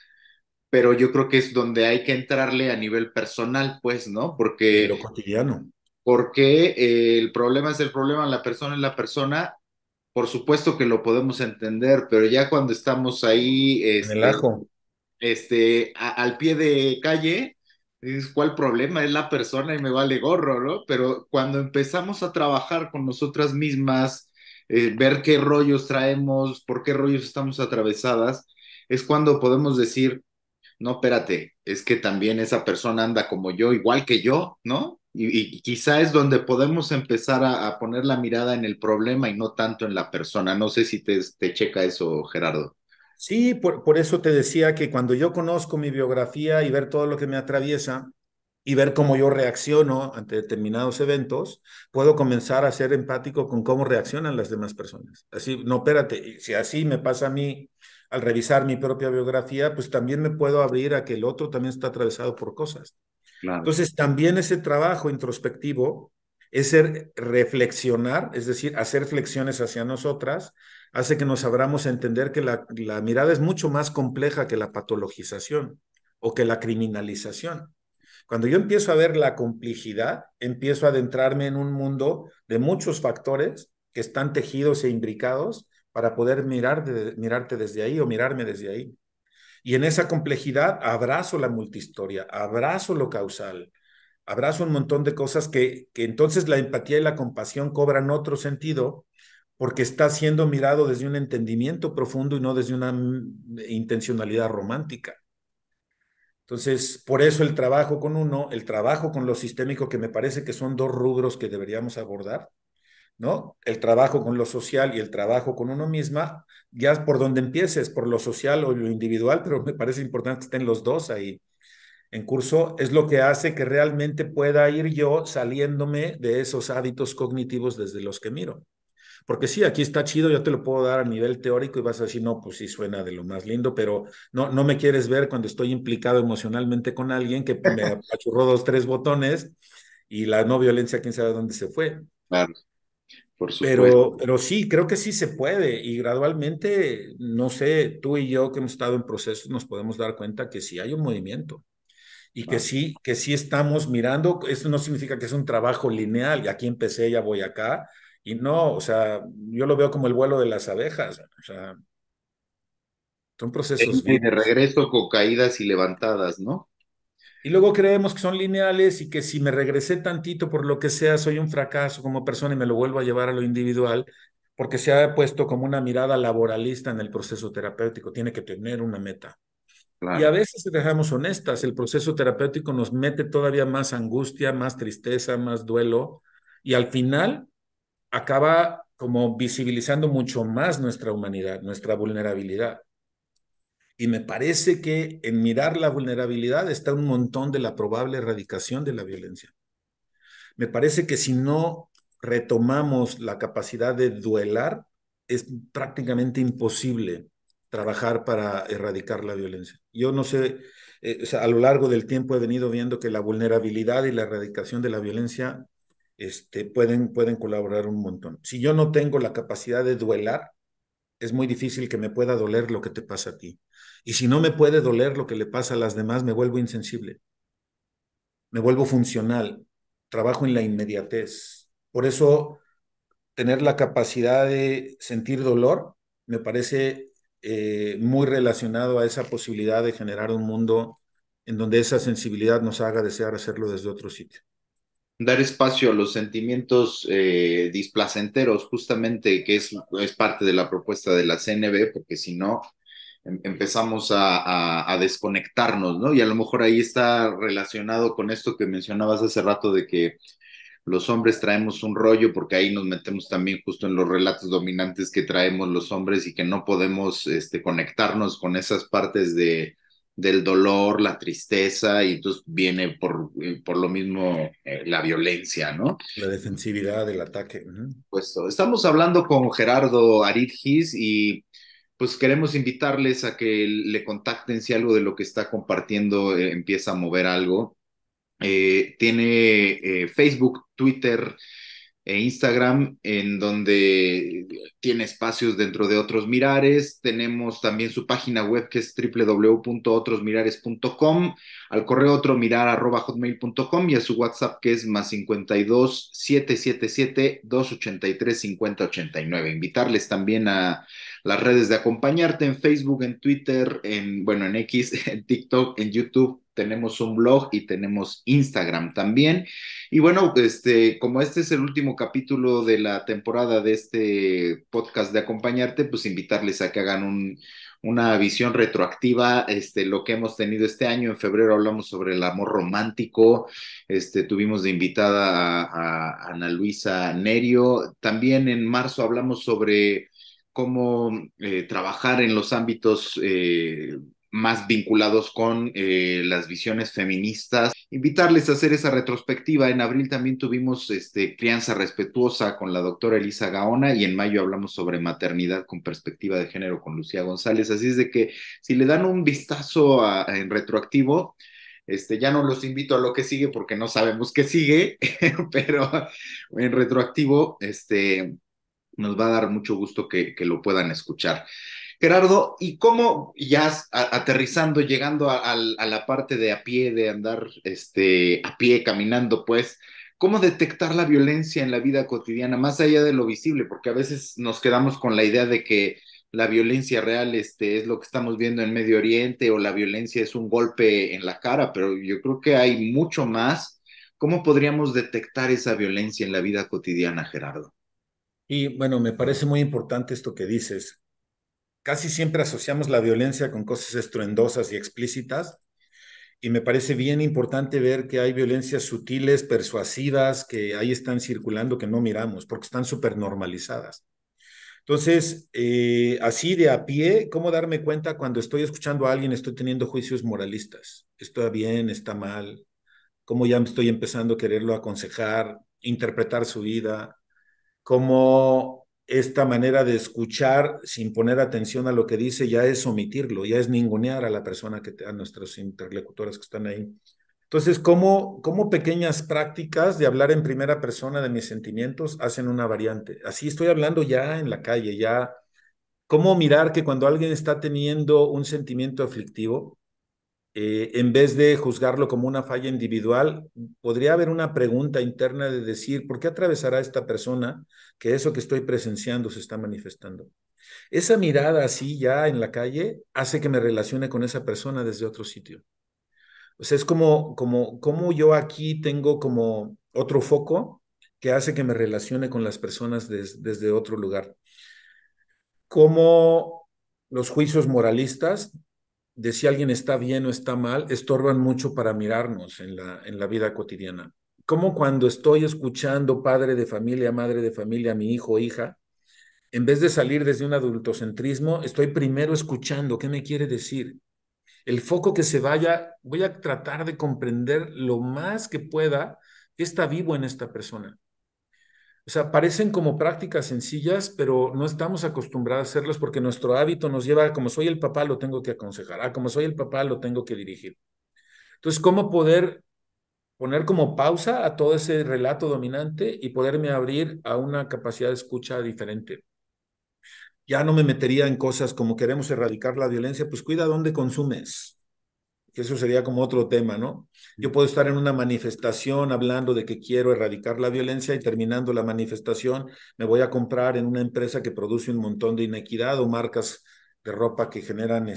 pero yo creo que es donde hay que entrarle a nivel personal, pues, ¿no? Y en Porque, lo cotidiano, porque el problema es el problema, la persona es la persona, por supuesto que lo podemos entender, pero ya cuando estamos ahí, en el ajo, al pie de calle, dices, ¿cuál problema? Es la persona y me vale gorro, ¿no? Pero cuando empezamos a trabajar con nosotras mismas, ver qué rollos traemos, por qué rollos estamos atravesadas, es cuando podemos decir, no, espérate, es que también esa persona anda como yo, igual que yo, ¿no? Y quizá es donde podemos empezar a poner la mirada en el problema y no tanto en la persona. No sé si te checa eso, Gerardo. Sí, por eso te decía que cuando yo conozco mi biografía y ver todo lo que me atraviesa y ver cómo yo reacciono ante determinados eventos, puedo comenzar a ser empático con cómo reaccionan las demás personas. Así, no, espérate, si así me pasa a mí al revisar mi propia biografía, pues también me puedo abrir a que el otro también está atravesado por cosas. Claro. Entonces, también ese trabajo introspectivo, ese reflexionar, es decir, hacer flexiones hacia nosotras, hace que nos abramos a entender que la mirada es mucho más compleja que la patologización o que la criminalización. Cuando yo empiezo a ver la complejidad, empiezo a adentrarme en un mundo de muchos factores que están tejidos e imbricados para poder mirarte desde ahí o mirarme desde ahí. Y en esa complejidad abrazo la multihistoria, abrazo lo causal, abrazo un montón de cosas que entonces la empatía y la compasión cobran otro sentido porque está siendo mirado desde un entendimiento profundo y no desde una intencionalidad romántica. Entonces, por eso el trabajo con uno, el trabajo con lo sistémico, que me parece que son dos rubros que deberíamos abordar, ¿no? El trabajo con lo social y el trabajo con uno misma, ya por donde empieces, por lo social o lo individual, pero me parece importante que estén los dos ahí en curso, es lo que hace que realmente pueda ir yo saliéndome de esos hábitos cognitivos desde los que miro. Porque sí, aquí está chido, yo te lo puedo dar a nivel teórico y vas a decir, no, pues sí suena de lo más lindo, pero no me quieres ver cuando estoy implicado emocionalmente con alguien que me apachurró dos, tres botones y la no violencia, quién sabe dónde se fue. Claro, por supuesto. Pero sí, creo que sí se puede y gradualmente, no sé, tú y yo que hemos estado en procesos nos podemos dar cuenta que sí hay un movimiento y Claro. que sí estamos mirando. Eso no significa que es un trabajo lineal y aquí empecé, ya voy acá y no, o sea, yo lo veo como el vuelo de las abejas, o sea, son procesos Y de vivos. regreso con caídas y levantadas, ¿no? Y luego creemos que son lineales y que si me regresé tantito por lo que sea, soy un fracaso como persona y me lo vuelvo a llevar a lo individual, porque se ha puesto como una mirada laboralista en el proceso terapéutico, tiene que tener una meta. Y a Claro. veces, si dejamos honestas, el proceso terapéutico nos mete todavía más angustia, más tristeza, más duelo, y al final acaba como visibilizando mucho más nuestra humanidad, nuestra vulnerabilidad. Y me parece que en mirar la vulnerabilidad está un montón de la probable erradicación de la violencia. Me parece que si no retomamos la capacidad de duelar, es prácticamente imposible trabajar para erradicar la violencia. Yo no sé, o sea, a lo largo del tiempo he venido viendo que la vulnerabilidad y la erradicación de la violencia pueden colaborar un montón. Si yo no tengo la capacidad de duelar, es muy difícil que me pueda doler lo que te pasa a ti. Y si no me puede doler lo que le pasa a las demás, me vuelvo insensible, me vuelvo funcional, trabajo en la inmediatez. Por eso, tener la capacidad de sentir dolor me parece muy relacionado a esa posibilidad de generar un mundo en donde esa sensibilidad nos haga desear hacerlo desde otro sitio. Dar espacio a los sentimientos displacenteros, justamente, que es parte de la propuesta de la CNB, porque si no, empezamos a desconectarnos, ¿no? Y a lo mejor ahí está relacionado con esto que mencionabas hace rato de que los hombres traemos un rollo, porque ahí nos metemos también justo en los relatos dominantes que traemos los hombres y que no podemos conectarnos con esas partes del dolor, la tristeza, y entonces viene por lo mismo la violencia, ¿no? La defensividad, el ataque. Pues estamos hablando con Gerardo Aridgis y pues queremos invitarles a que le contacten si algo de lo que está compartiendo empieza a mover algo. Tiene Facebook, Twitter e Instagram, en donde tiene espacios dentro de Otros Mirares. Tenemos también su página web que es www.otrosmirares.com, al correo otromirar@hotmail.com y a su WhatsApp que es más 52 777 283 5089. Invitarles también a las redes de Acompañarte en Facebook, en Twitter, bueno, en X, en TikTok, en YouTube. Tenemos un blog y tenemos Instagram también. Y bueno, como este es el último capítulo de la temporada de este podcast de Acompañarte, pues invitarles a que hagan una visión retroactiva, lo que hemos tenido este año. En febrero hablamos sobre el amor romántico, tuvimos de invitada a Ana Luisa Nerio. También en marzo hablamos sobre cómo trabajar en los ámbitos más vinculados con las visiones feministas, invitarles a hacer esa retrospectiva. En abril también tuvimos Crianza Respetuosa con la doctora Elisa Gaona y en mayo hablamos sobre maternidad con perspectiva de género con Lucía González. Así es de que si le dan un vistazo en retroactivo, ya no los invito a lo que sigue porque no sabemos qué sigue, pero en retroactivo, nos va a dar mucho gusto que lo puedan escuchar. Gerardo, ¿y cómo ya aterrizando, llegando a la parte de a pie, de andar a pie, caminando, pues, cómo detectar la violencia en la vida cotidiana, más allá de lo visible? Porque a veces nos quedamos con la idea de que la violencia real es lo que estamos viendo en Medio Oriente o la violencia es un golpe en la cara, pero yo creo que hay mucho más. ¿Cómo podríamos detectar esa violencia en la vida cotidiana, Gerardo? Y bueno, me parece muy importante esto que dices. Casi siempre asociamos la violencia con cosas estruendosas y explícitas, y me parece bien importante ver que hay violencias sutiles, persuasivas, que ahí están circulando, que no miramos, porque están súper normalizadas. Entonces, así de a pie, ¿cómo darme cuenta cuando estoy escuchando a alguien, estoy teniendo juicios moralistas? ¿Está bien? ¿Está mal? ¿Cómo ya estoy empezando a quererlo aconsejar, interpretar su vida? Cómo esta manera de escuchar sin poner atención a lo que dice ya es omitirlo, ya es ningunear a la persona, a nuestros interlocutores que están ahí. Entonces, ¿cómo pequeñas prácticas de hablar en primera persona de mis sentimientos hacen una variante? Así estoy hablando ya en la calle, ya. ¿Cómo mirar que cuando alguien está teniendo un sentimiento aflictivo, en vez de juzgarlo como una falla individual, podría haber una pregunta interna de decir, ¿por qué atravesará esta persona que eso que estoy presenciando se está manifestando? Esa mirada así ya en la calle hace que me relacione con esa persona desde otro sitio. O sea, es como yo aquí tengo como otro foco que hace que me relacione con las personas desde otro lugar. Como los juicios moralistas de si alguien está bien o está mal, estorban mucho para mirarnos en la vida cotidiana. Como cuando estoy escuchando padre de familia, madre de familia, mi hijo o hija, en vez de salir desde un adultocentrismo, estoy primero escuchando qué me quiere decir. El foco que se vaya, voy a tratar de comprender lo más que pueda qué está vivo en esta persona. O sea, parecen como prácticas sencillas, pero no estamos acostumbrados a hacerlas porque nuestro hábito nos lleva, como soy el papá, lo tengo que aconsejar, como soy el papá, lo tengo que dirigir. Entonces, ¿cómo poder poner como pausa a todo ese relato dominante y poderme abrir a una capacidad de escucha diferente? Ya no me metería en cosas como queremos erradicar la violencia, pues cuida dónde consumes, que eso sería como otro tema, ¿no? Yo puedo estar en una manifestación hablando de que quiero erradicar la violencia y terminando la manifestación me voy a comprar en una empresa que produce un montón de inequidad o marcas de ropa que generan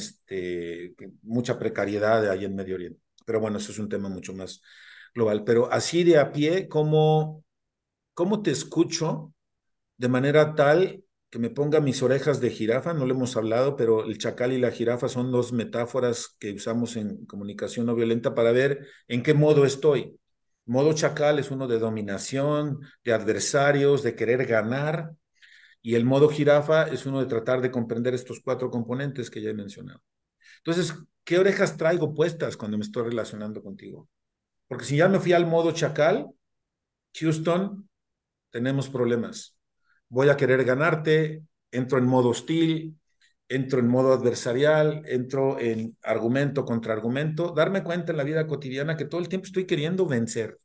mucha precariedad ahí en Medio Oriente. Pero bueno, eso es un tema mucho más global. Pero así de a pie, ¿cómo te escucho de manera tal que me ponga mis orejas de jirafa? No lo hemos hablado, pero el chacal y la jirafa son dos metáforas que usamos en comunicación no violenta para ver en qué modo estoy. Modo chacal es uno de dominación, de adversarios, de querer ganar, y el modo jirafa es uno de tratar de comprender estos cuatro componentes que ya he mencionado. Entonces, ¿qué orejas traigo puestas cuando me estoy relacionando contigo? Porque si ya me fui al modo chacal, Houston, tenemos problemas. Voy a querer ganarte, entro en modo hostil, entro en modo adversarial, entro en argumento contra argumento, darme cuenta en la vida cotidiana que todo el tiempo estoy queriendo vencer,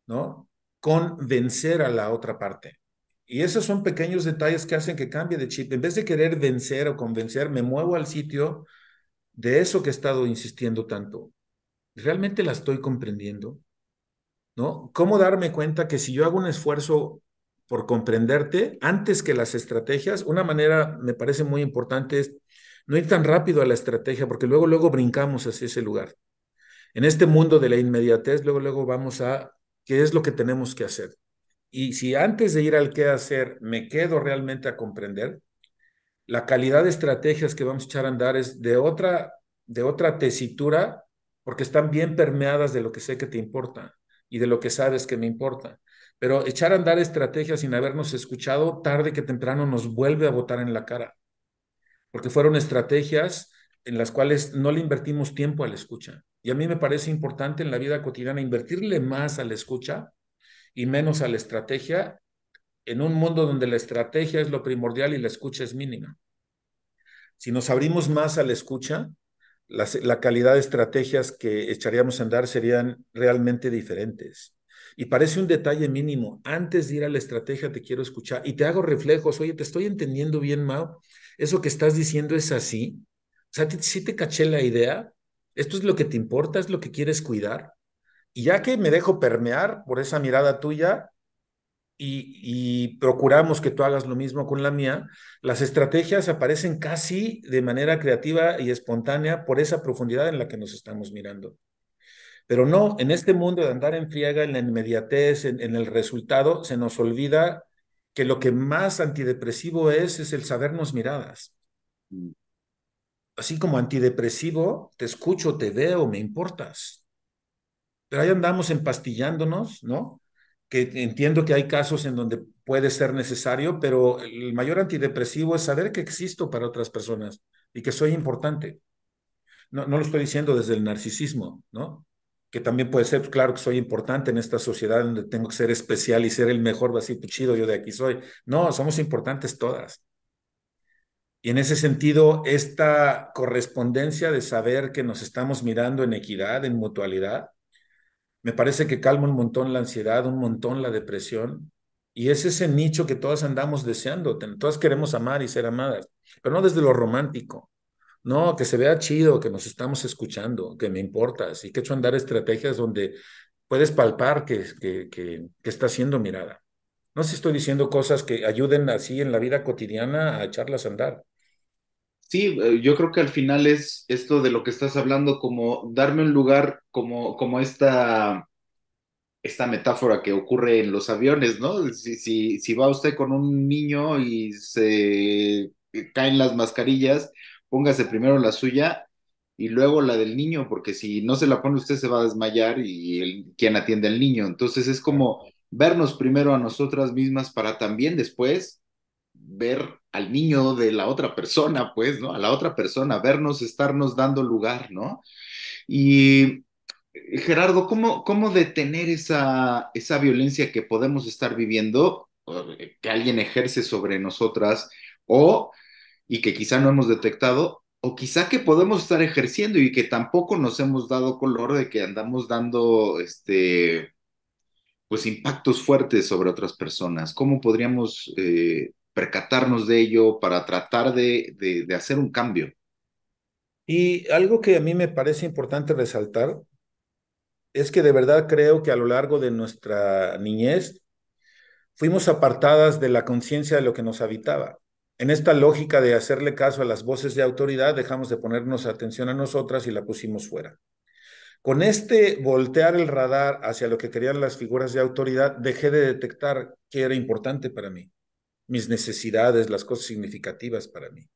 ¿no? Convencer a la otra parte. Y esos son pequeños detalles que hacen que cambie de chip. En vez de querer vencer o convencer, me muevo al sitio de eso que he estado insistiendo tanto. ¿Realmente la estoy comprendiendo? ¿No? ¿Cómo darme cuenta que si yo hago un esfuerzo por comprenderte antes que las estrategias, una manera me parece muy importante es no ir tan rápido a la estrategia, porque luego brincamos hacia ese lugar. En este mundo de la inmediatez, luego vamos a qué es lo que tenemos que hacer. Y si antes de ir al qué hacer me quedo realmente a comprender, la calidad de estrategias que vamos a echar a andar es de otra tesitura, porque están bien permeadas de lo que sé que te importa y de lo que sabes que me importa. Pero echar a andar estrategias sin habernos escuchado, tarde que temprano nos vuelve a botar en la cara, porque fueron estrategias en las cuales no le invertimos tiempo a la escucha. Y a mí me parece importante en la vida cotidiana invertirle más a la escucha y menos a la estrategia, en un mundo donde la estrategia es lo primordial y la escucha es mínima. Si nos abrimos más a la escucha, la calidad de estrategias que echaríamos a andar serían realmente diferentes. Y parece un detalle mínimo. Antes de ir a la estrategia te quiero escuchar y te hago reflejos. Oye, ¿te estoy entendiendo bien, Mao? ¿Eso que estás diciendo es así? O sea, ¿sí te caché la idea? ¿Esto es lo que te importa? ¿Es lo que quieres cuidar? Y ya que me dejo permear por esa mirada tuya, y procuramos que tú hagas lo mismo con la mía, las estrategias aparecen casi de manera creativa y espontánea por esa profundidad en la que nos estamos mirando. Pero no, en este mundo de andar en friega, en la inmediatez, en el resultado, se nos olvida que lo que más antidepresivo es el sabernos miradas. Así como antidepresivo, te escucho, te veo, me importas. Pero ahí andamos empastillándonos, ¿no? Que entiendo que hay casos en donde puede ser necesario, pero el mayor antidepresivo es saber que existo para otras personas y que soy importante. No, no lo estoy diciendo desde el narcisismo, ¿no? Que también puede ser, claro que soy importante en esta sociedad donde tengo que ser especial y ser el mejor, así, pues chido, yo de aquí soy. No, somos importantes todas. Y en ese sentido, esta correspondencia de saber que nos estamos mirando en equidad, en mutualidad, me parece que calma un montón la ansiedad, un montón la depresión. Y es ese nicho que todas andamos deseando. Todas queremos amar y ser amadas, pero no desde lo romántico. No, que se vea chido, que nos estamos escuchando, que me importas y que he hecho andar estrategias donde puedes palpar que está siendo mirada. No sé si estoy diciendo cosas que ayuden así en la vida cotidiana a echarlas a andar. Sí, yo creo que al final es esto de lo que estás hablando, como darme un lugar, como esta metáfora que ocurre en los aviones, ¿no? Si va usted con un niño y se caen las mascarillas, póngase primero la suya y luego la del niño, porque si no se la pone usted se va a desmayar y quien atiende al niño. Entonces es como vernos primero a nosotras mismas para también después ver al niño de la otra persona, pues, ¿no? A la otra persona, vernos, estarnos dando lugar, ¿no? Y Gerardo, ¿cómo detener esa violencia que podemos estar viviendo, que alguien ejerce sobre nosotras, o, y que quizá no hemos detectado, o quizá que podemos estar ejerciendo y que tampoco nos hemos dado color de que andamos dando, pues, impactos fuertes sobre otras personas? ¿Cómo podríamos percatarnos de ello para tratar de hacer un cambio? Y algo que a mí me parece importante resaltar es que de verdad creo que a lo largo de nuestra niñez fuimos apartadas de la conciencia de lo que nos habitaba. En esta lógica de hacerle caso a las voces de autoridad, dejamos de ponernos atención a nosotras y la pusimos fuera. Con este voltear el radar hacia lo que querían las figuras de autoridad, dejé de detectar qué era importante para mí, mis necesidades, las cosas significativas para mí.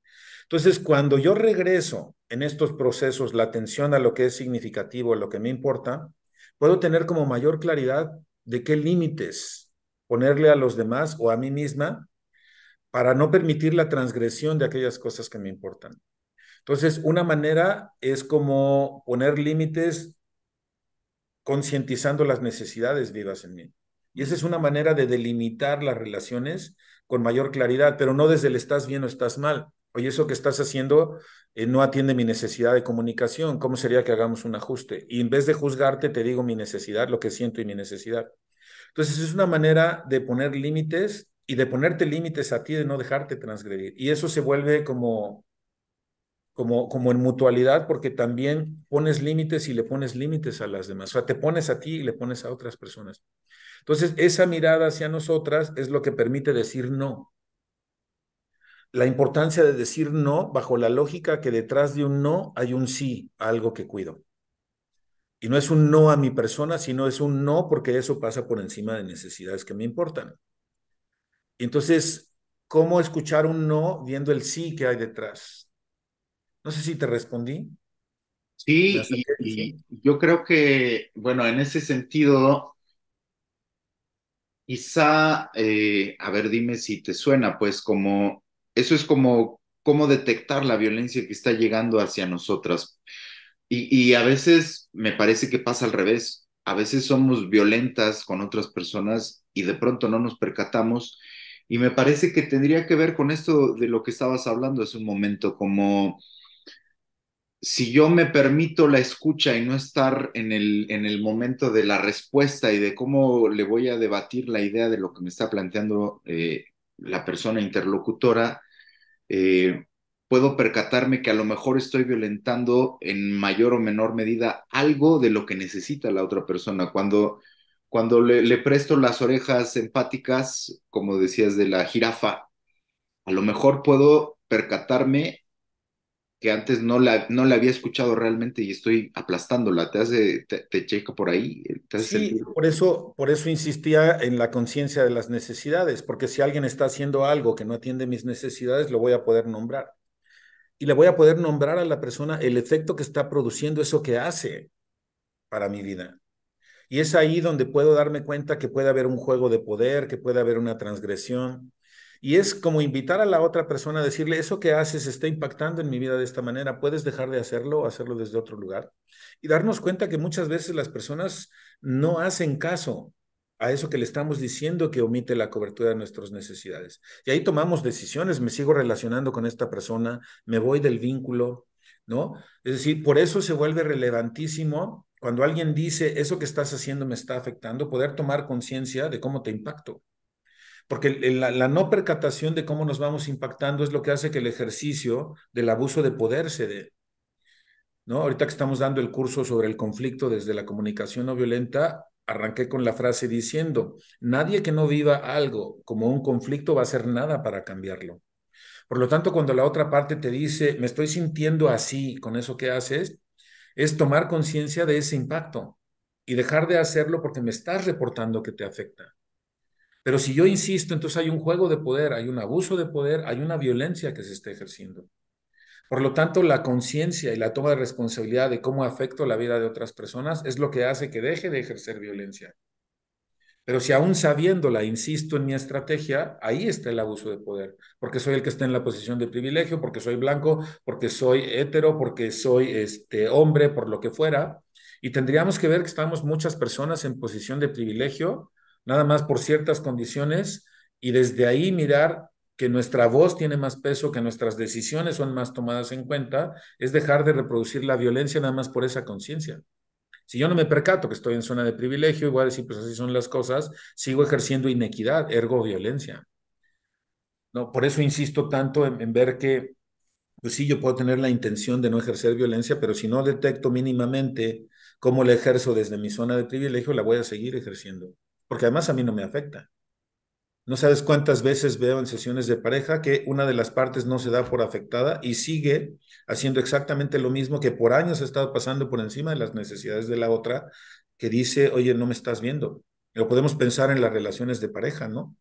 Entonces, cuando yo regreso en estos procesos la atención a lo que es significativo, a lo que me importa, puedo tener como mayor claridad de qué límites ponerle a los demás o a mí misma para no permitir la transgresión de aquellas cosas que me importan. Entonces, una manera es como poner límites concientizando las necesidades vivas en mí. Y esa es una manera de delimitar las relaciones con mayor claridad, pero no desde el estás bien o estás mal. Oye, eso que estás haciendo no atiende mi necesidad de comunicación. ¿Cómo sería que hagamos un ajuste? Y en vez de juzgarte, te digo mi necesidad, lo que siento y mi necesidad. Entonces, es una manera de poner límites y de ponerte límites a ti, de no dejarte transgredir. Y eso se vuelve como en mutualidad, porque también pones límites y le pones límites a las demás. O sea, te pones a ti y le pones a otras personas. Entonces, esa mirada hacia nosotras es lo que permite decir no. La importancia de decir no bajo la lógica que detrás de un no hay un sí a algo que cuido. Y no es un no a mi persona, sino es un no porque eso pasa por encima de necesidades que me importan. Y entonces, ¿cómo escuchar un no viendo el sí que hay detrás? No sé si te respondí. ¿Me Sí, acerqué? y Sí. yo creo que, bueno, en ese sentido, Quizá, a ver, dime si te suena, pues como, eso es como cómo detectar la violencia que está llegando hacia nosotras. Y a veces me parece que pasa al revés. A veces somos violentas con otras personas y de pronto no nos percatamos. Y me parece que tendría que ver con esto de lo que estabas hablando hace un momento, como si yo me permito la escucha y no estar en el momento de la respuesta y de cómo le voy a debatir la idea de lo que me está planteando la persona interlocutora, eh, puedo percatarme que a lo mejor estoy violentando en mayor o menor medida algo de lo que necesita la otra persona. Cuando le presto las orejas empáticas, como decías de la jirafa, a lo mejor puedo percatarme que antes no la había escuchado realmente y estoy aplastándola. Te checa por ahí, te hace sentir. Sí, por eso insistía en la conciencia de las necesidades, porque si alguien está haciendo algo que no atiende mis necesidades, lo voy a poder nombrar. Y le voy a poder nombrar a la persona el efecto que está produciendo eso que hace para mi vida. Y es ahí donde puedo darme cuenta que puede haber un juego de poder, que puede haber una transgresión. Y es como invitar a la otra persona a decirle, eso que haces está impactando en mi vida de esta manera, puedes dejar de hacerlo o hacerlo desde otro lugar. Y darnos cuenta que muchas veces las personas no hacen caso a eso que le estamos diciendo que omite la cobertura de nuestras necesidades. Y ahí tomamos decisiones, me sigo relacionando con esta persona, me voy del vínculo, ¿no? Es decir, por eso se vuelve relevantísimo cuando alguien dice, eso que estás haciendo me está afectando, poder tomar conciencia de cómo te impacto. Porque la no percatación de cómo nos vamos impactando es lo que hace que el ejercicio del abuso de poder se dé, ¿no? Ahorita que estamos dando el curso sobre el conflicto desde la comunicación no violenta, arranqué con la frase diciendo, nadie que no viva algo como un conflicto va a hacer nada para cambiarlo. Por lo tanto, cuando la otra parte te dice, me estoy sintiendo así con eso que haces, es tomar conciencia de ese impacto y dejar de hacerlo porque me estás reportando que te afecta. Pero si yo insisto, entonces hay un juego de poder, hay un abuso de poder, hay una violencia que se está ejerciendo. Por lo tanto, la conciencia y la toma de responsabilidad de cómo afecto la vida de otras personas es lo que hace que deje de ejercer violencia. Pero si aún sabiéndola insisto en mi estrategia, ahí está el abuso de poder, porque soy el que está en la posición de privilegio, porque soy blanco, porque soy hetero, porque soy hombre, por lo que fuera. Y tendríamos que ver que estamos muchas personas en posición de privilegio, nada más por ciertas condiciones, y desde ahí mirar que nuestra voz tiene más peso, que nuestras decisiones son más tomadas en cuenta, es dejar de reproducir la violencia nada más por esa conciencia. Si yo no me percato que estoy en zona de privilegio, igual decir, pues así son las cosas, sigo ejerciendo inequidad, ergo violencia. ¿No? Por eso insisto tanto en ver que, pues sí, yo puedo tener la intención de no ejercer violencia, pero si no detecto mínimamente cómo la ejerzo desde mi zona de privilegio, la voy a seguir ejerciendo, porque además a mí no me afecta. No sabes cuántas veces veo en sesiones de pareja que una de las partes no se da por afectada y sigue haciendo exactamente lo mismo que por años ha estado pasando por encima de las necesidades de la otra, que dice, oye, no me estás viendo. Lo podemos pensar en las relaciones de pareja, ¿no?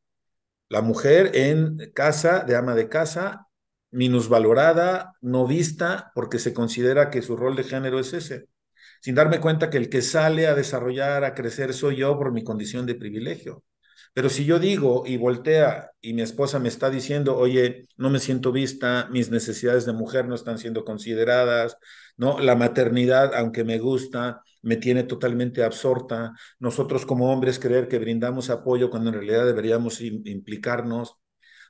La mujer en casa, de ama de casa, minusvalorada, no vista, porque se considera que su rol de género es ese, sin darme cuenta que el que sale a desarrollar, a crecer, soy yo por mi condición de privilegio. Pero si yo digo y voltea y mi esposa me está diciendo, oye, no me siento vista, mis necesidades de mujer no están siendo consideradas, ¿no? La maternidad, aunque me gusta, me tiene totalmente absorta. Nosotros como hombres creer que brindamos apoyo cuando en realidad deberíamos implicarnos.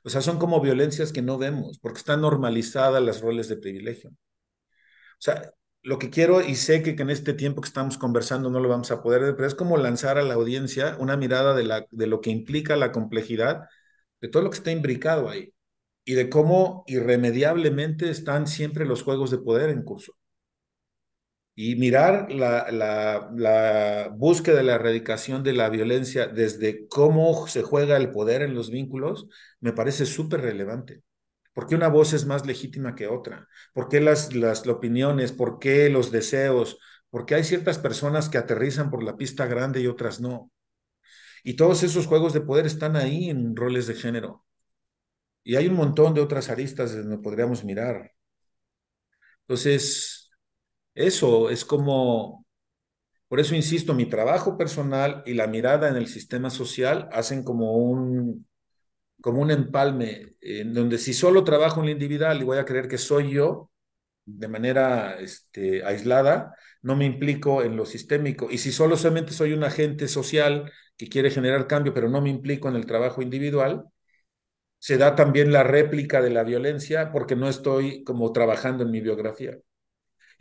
O sea, son como violencias que no vemos porque están normalizadas las roles de privilegio. O sea, lo que quiero y sé que en este tiempo que estamos conversando no lo vamos a poder ver, pero es como lanzar a la audiencia una mirada de lo que implica la complejidad de todo lo que está imbricado ahí y de cómo irremediablemente están siempre los juegos de poder en curso. Y mirar la búsqueda de la erradicación de la violencia desde cómo se juega el poder en los vínculos me parece súper relevante. ¿Por qué una voz es más legítima que otra? ¿Por qué las opiniones? ¿Por qué los deseos? ¿Por qué hay ciertas personas que aterrizan por la pista grande y otras no? Y todos esos juegos de poder están ahí en roles de género. Y hay un montón de otras aristas donde podríamos mirar. Entonces, eso es como Por eso insisto, mi trabajo personal y la mirada en el sistema social hacen como un empalme, en donde si solo trabajo en lo individual y voy a creer que soy yo de manera aislada, no me implico en lo sistémico. Y si solo solamente soy un agente social que quiere generar cambio, pero no me implico en el trabajo individual, se da también la réplica de la violencia porque no estoy como trabajando en mi biografía.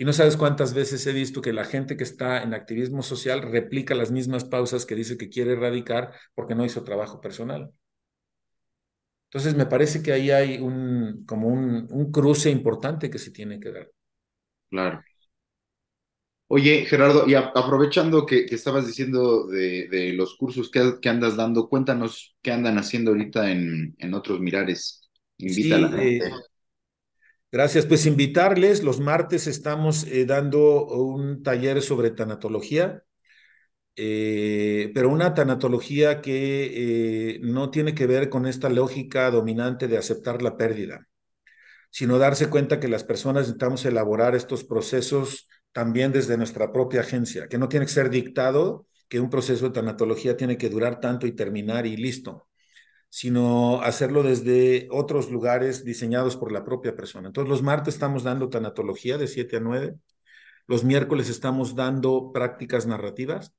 Y no sabes cuántas veces he visto que la gente que está en activismo social replica las mismas pausas que dice que quiere erradicar porque no hizo trabajo personal. Entonces me parece que ahí hay un cruce importante que se tiene que dar. Claro. Oye, Gerardo, y aprovechando que estabas diciendo de los cursos que andas dando, cuéntanos qué andan haciendo ahorita en Otros Mirares. Invita a la Sí, gente. gracias. Pues invitarles, los martes estamos dando un taller sobre tanatología, pero una tanatología que no tiene que ver con esta lógica dominante de aceptar la pérdida, sino darse cuenta que las personas necesitamos elaborar estos procesos también desde nuestra propia agencia, que no tiene que ser dictado, que un proceso de tanatología tiene que durar tanto y terminar y listo, sino hacerlo desde otros lugares diseñados por la propia persona. Entonces, los martes estamos dando tanatología de 7 a 9, los miércoles estamos dando prácticas narrativas.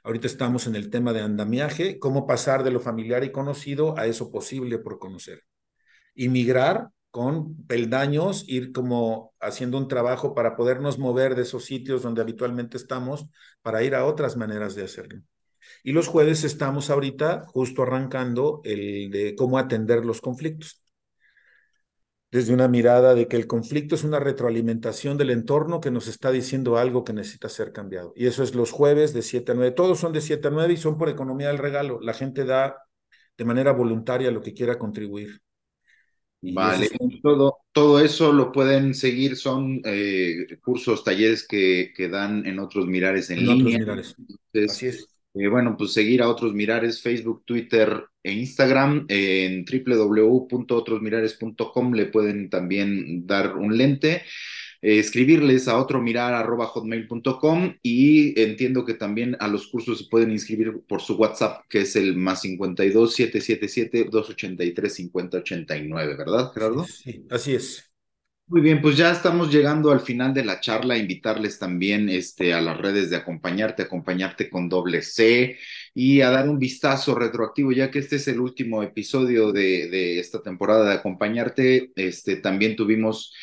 Ahorita estamos en el tema de andamiaje, cómo pasar de lo familiar y conocido a eso posible por conocer y migrar con peldaños, ir como haciendo un trabajo para podernos mover de esos sitios donde habitualmente estamos para ir a otras maneras de hacerlo. Y los jueves estamos ahorita justo arrancando el de cómo atender los conflictos, desde una mirada de que el conflicto es una retroalimentación del entorno que nos está diciendo algo que necesita ser cambiado. Y eso es los jueves de 7 a 9. Todos son de 7 a 9 y son por economía del regalo. La gente da de manera voluntaria lo que quiera contribuir. Y esos Vale, son todo eso lo pueden seguir, son cursos, talleres que dan en Otros Mirares en en otros línea. mirares. Entonces, Así es. bueno, pues seguir a Otros Mirares, Facebook, Twitter e Instagram. En www.otrosmirares.com le pueden también dar un lente, escribirles a otromirar@hotmail.com, y entiendo que también a los cursos se pueden inscribir por su WhatsApp, que es el +52 777 283 5089, ¿verdad, Sí, Gerardo? sí, así es. Muy bien, pues ya estamos llegando al final de la charla. Invitarles también a las redes de Acompañarte con doble C, y a dar un vistazo retroactivo, ya que este es el último episodio de esta temporada de Acompañarte. También tuvimos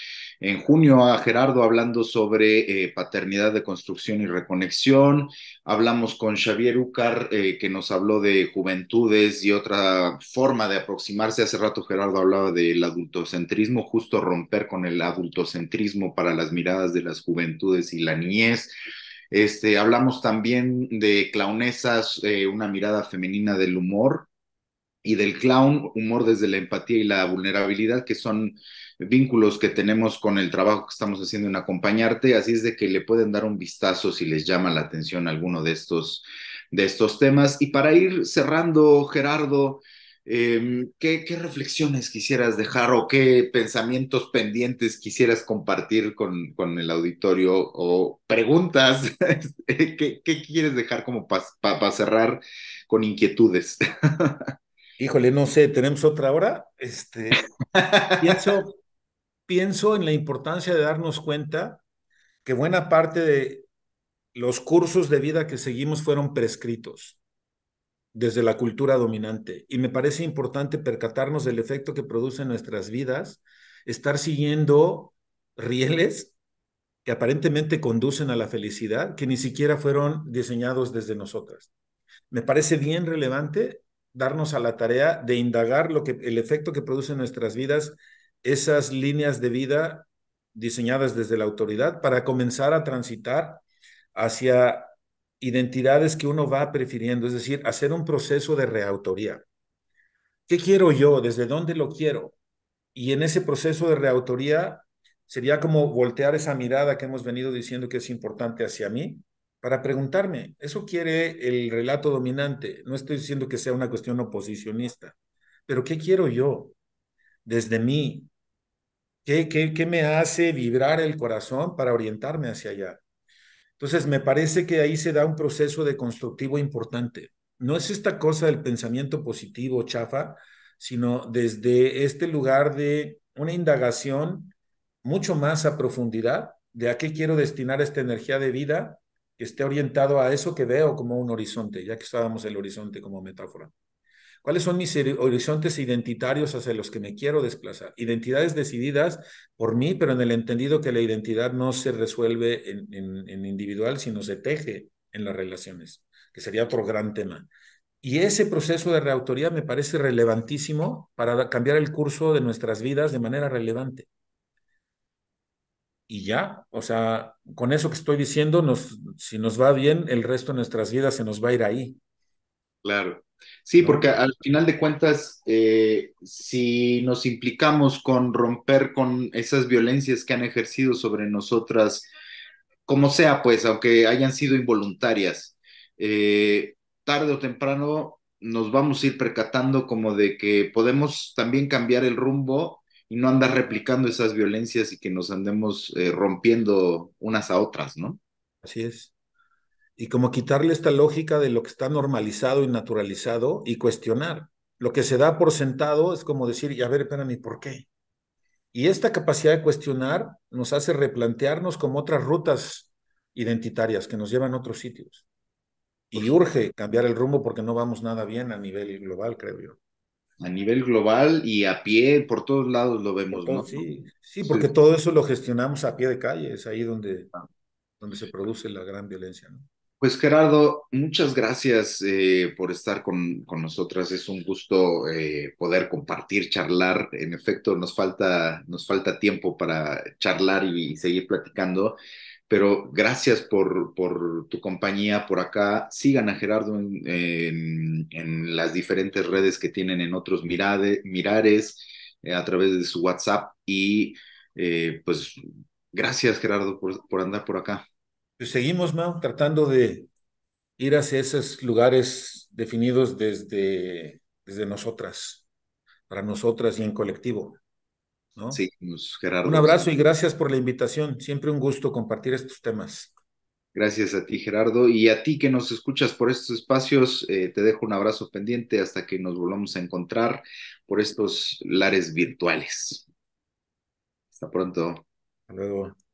en junio a Gerardo hablando sobre paternidad de construcción y reconexión. Hablamos con Xavier Ucar, que nos habló de juventudes y otra forma de aproximarse. Hace rato Gerardo hablaba del adultocentrismo, justo romper con el adultocentrismo para las miradas de las juventudes y la niñez. Hablamos también de clownesas, una mirada femenina del humor, y del clown, humor desde la empatía y la vulnerabilidad, que son vínculos que tenemos con el trabajo que estamos haciendo en Acompañarte. Así es de que le pueden dar un vistazo si les llama la atención alguno de estos temas. Y para ir cerrando, Gerardo, ¿qué reflexiones quisieras dejar o qué pensamientos pendientes quisieras compartir con el auditorio, o preguntas? ¿Qué quieres dejar como para cerrar con inquietudes? Híjole, no sé, ¿tenemos otra hora? Pienso, pienso en la importancia de darnos cuenta que buena parte de los cursos de vida que seguimos fueron prescritos desde la cultura dominante. Y me parece importante percatarnos del efecto que produce en nuestras vidas estar siguiendo rieles que aparentemente conducen a la felicidad, que ni siquiera fueron diseñados desde nosotras. Me parece bien relevante darnos a la tarea de indagar el efecto que produce en nuestras vidas esas líneas de vida diseñadas desde la autoridad para comenzar a transitar hacia identidades que uno va prefiriendo, es decir, hacer un proceso de reautoría. ¿Qué quiero yo? ¿Desde dónde lo quiero? Y en ese proceso de reautoría sería como voltear esa mirada que hemos venido diciendo que es importante hacia mí para preguntarme, ¿eso quiere el relato dominante? No estoy diciendo que sea una cuestión oposicionista, pero ¿qué quiero yo desde mí? ¿Qué me hace vibrar el corazón para orientarme hacia allá? Entonces, me parece que ahí se da un proceso de constructivo importante. No es esta cosa del pensamiento positivo, chafa, sino desde este lugar de una indagación mucho más a profundidad de a qué quiero destinar esta energía de vida que esté orientado a eso que veo como un horizonte, ya que estábamos el horizonte como metáfora. ¿Cuáles son mis horizontes identitarios hacia los que me quiero desplazar? Identidades decididas por mí, pero en el entendido que la identidad no se resuelve en individual, sino se teje en las relaciones, que sería otro gran tema. Y ese proceso de reautoría me parece relevantísimo para cambiar el curso de nuestras vidas de manera relevante. Y ya, o sea, con eso que estoy diciendo, si nos va bien, el resto de nuestras vidas se nos va a ir ahí, Claro. Sí, porque ¿no? al final de cuentas, si nos implicamos con romper con esas violencias que han ejercido sobre nosotras, como sea, pues, aunque hayan sido involuntarias, tarde o temprano nos vamos a ir percatando como de que podemos también cambiar el rumbo y no andar replicando esas violencias y que nos andemos rompiendo unas a otras, ¿no? Así es. Y como quitarle esta lógica de lo que está normalizado y naturalizado y cuestionar. Lo que se da por sentado es como decir, y a ver, espérame, ¿por qué? Y esta capacidad de cuestionar nos hace replantearnos como otras rutas identitarias que nos llevan a otros sitios. Por Y urge cambiar el rumbo porque no vamos nada bien a nivel global, creo yo. A nivel global y a pie, por todos lados lo Por vemos, todo, ¿no? sí, sí, Sí. porque todo eso lo gestionamos a pie de calle, es ahí donde se produce la gran violencia, ¿no? Pues Gerardo, muchas gracias por estar con nosotras. Es un gusto poder compartir, charlar. En efecto, nos falta tiempo para charlar y seguir platicando, pero gracias por tu compañía por acá. Sigan a Gerardo en las diferentes redes que tienen en otros mirares, a través de su WhatsApp y pues gracias Gerardo por andar por acá. Pues seguimos, Mau, tratando de ir hacia esos lugares definidos desde nosotras, para nosotras y en colectivo, ¿no? Seguimos, Un Gerardo. abrazo y gracias por la invitación. Siempre un gusto compartir estos temas. Gracias a ti, Gerardo. Y a ti que nos escuchas por estos espacios, te dejo un abrazo pendiente hasta que nos volvamos a encontrar por estos lares virtuales. Hasta pronto. Hasta luego.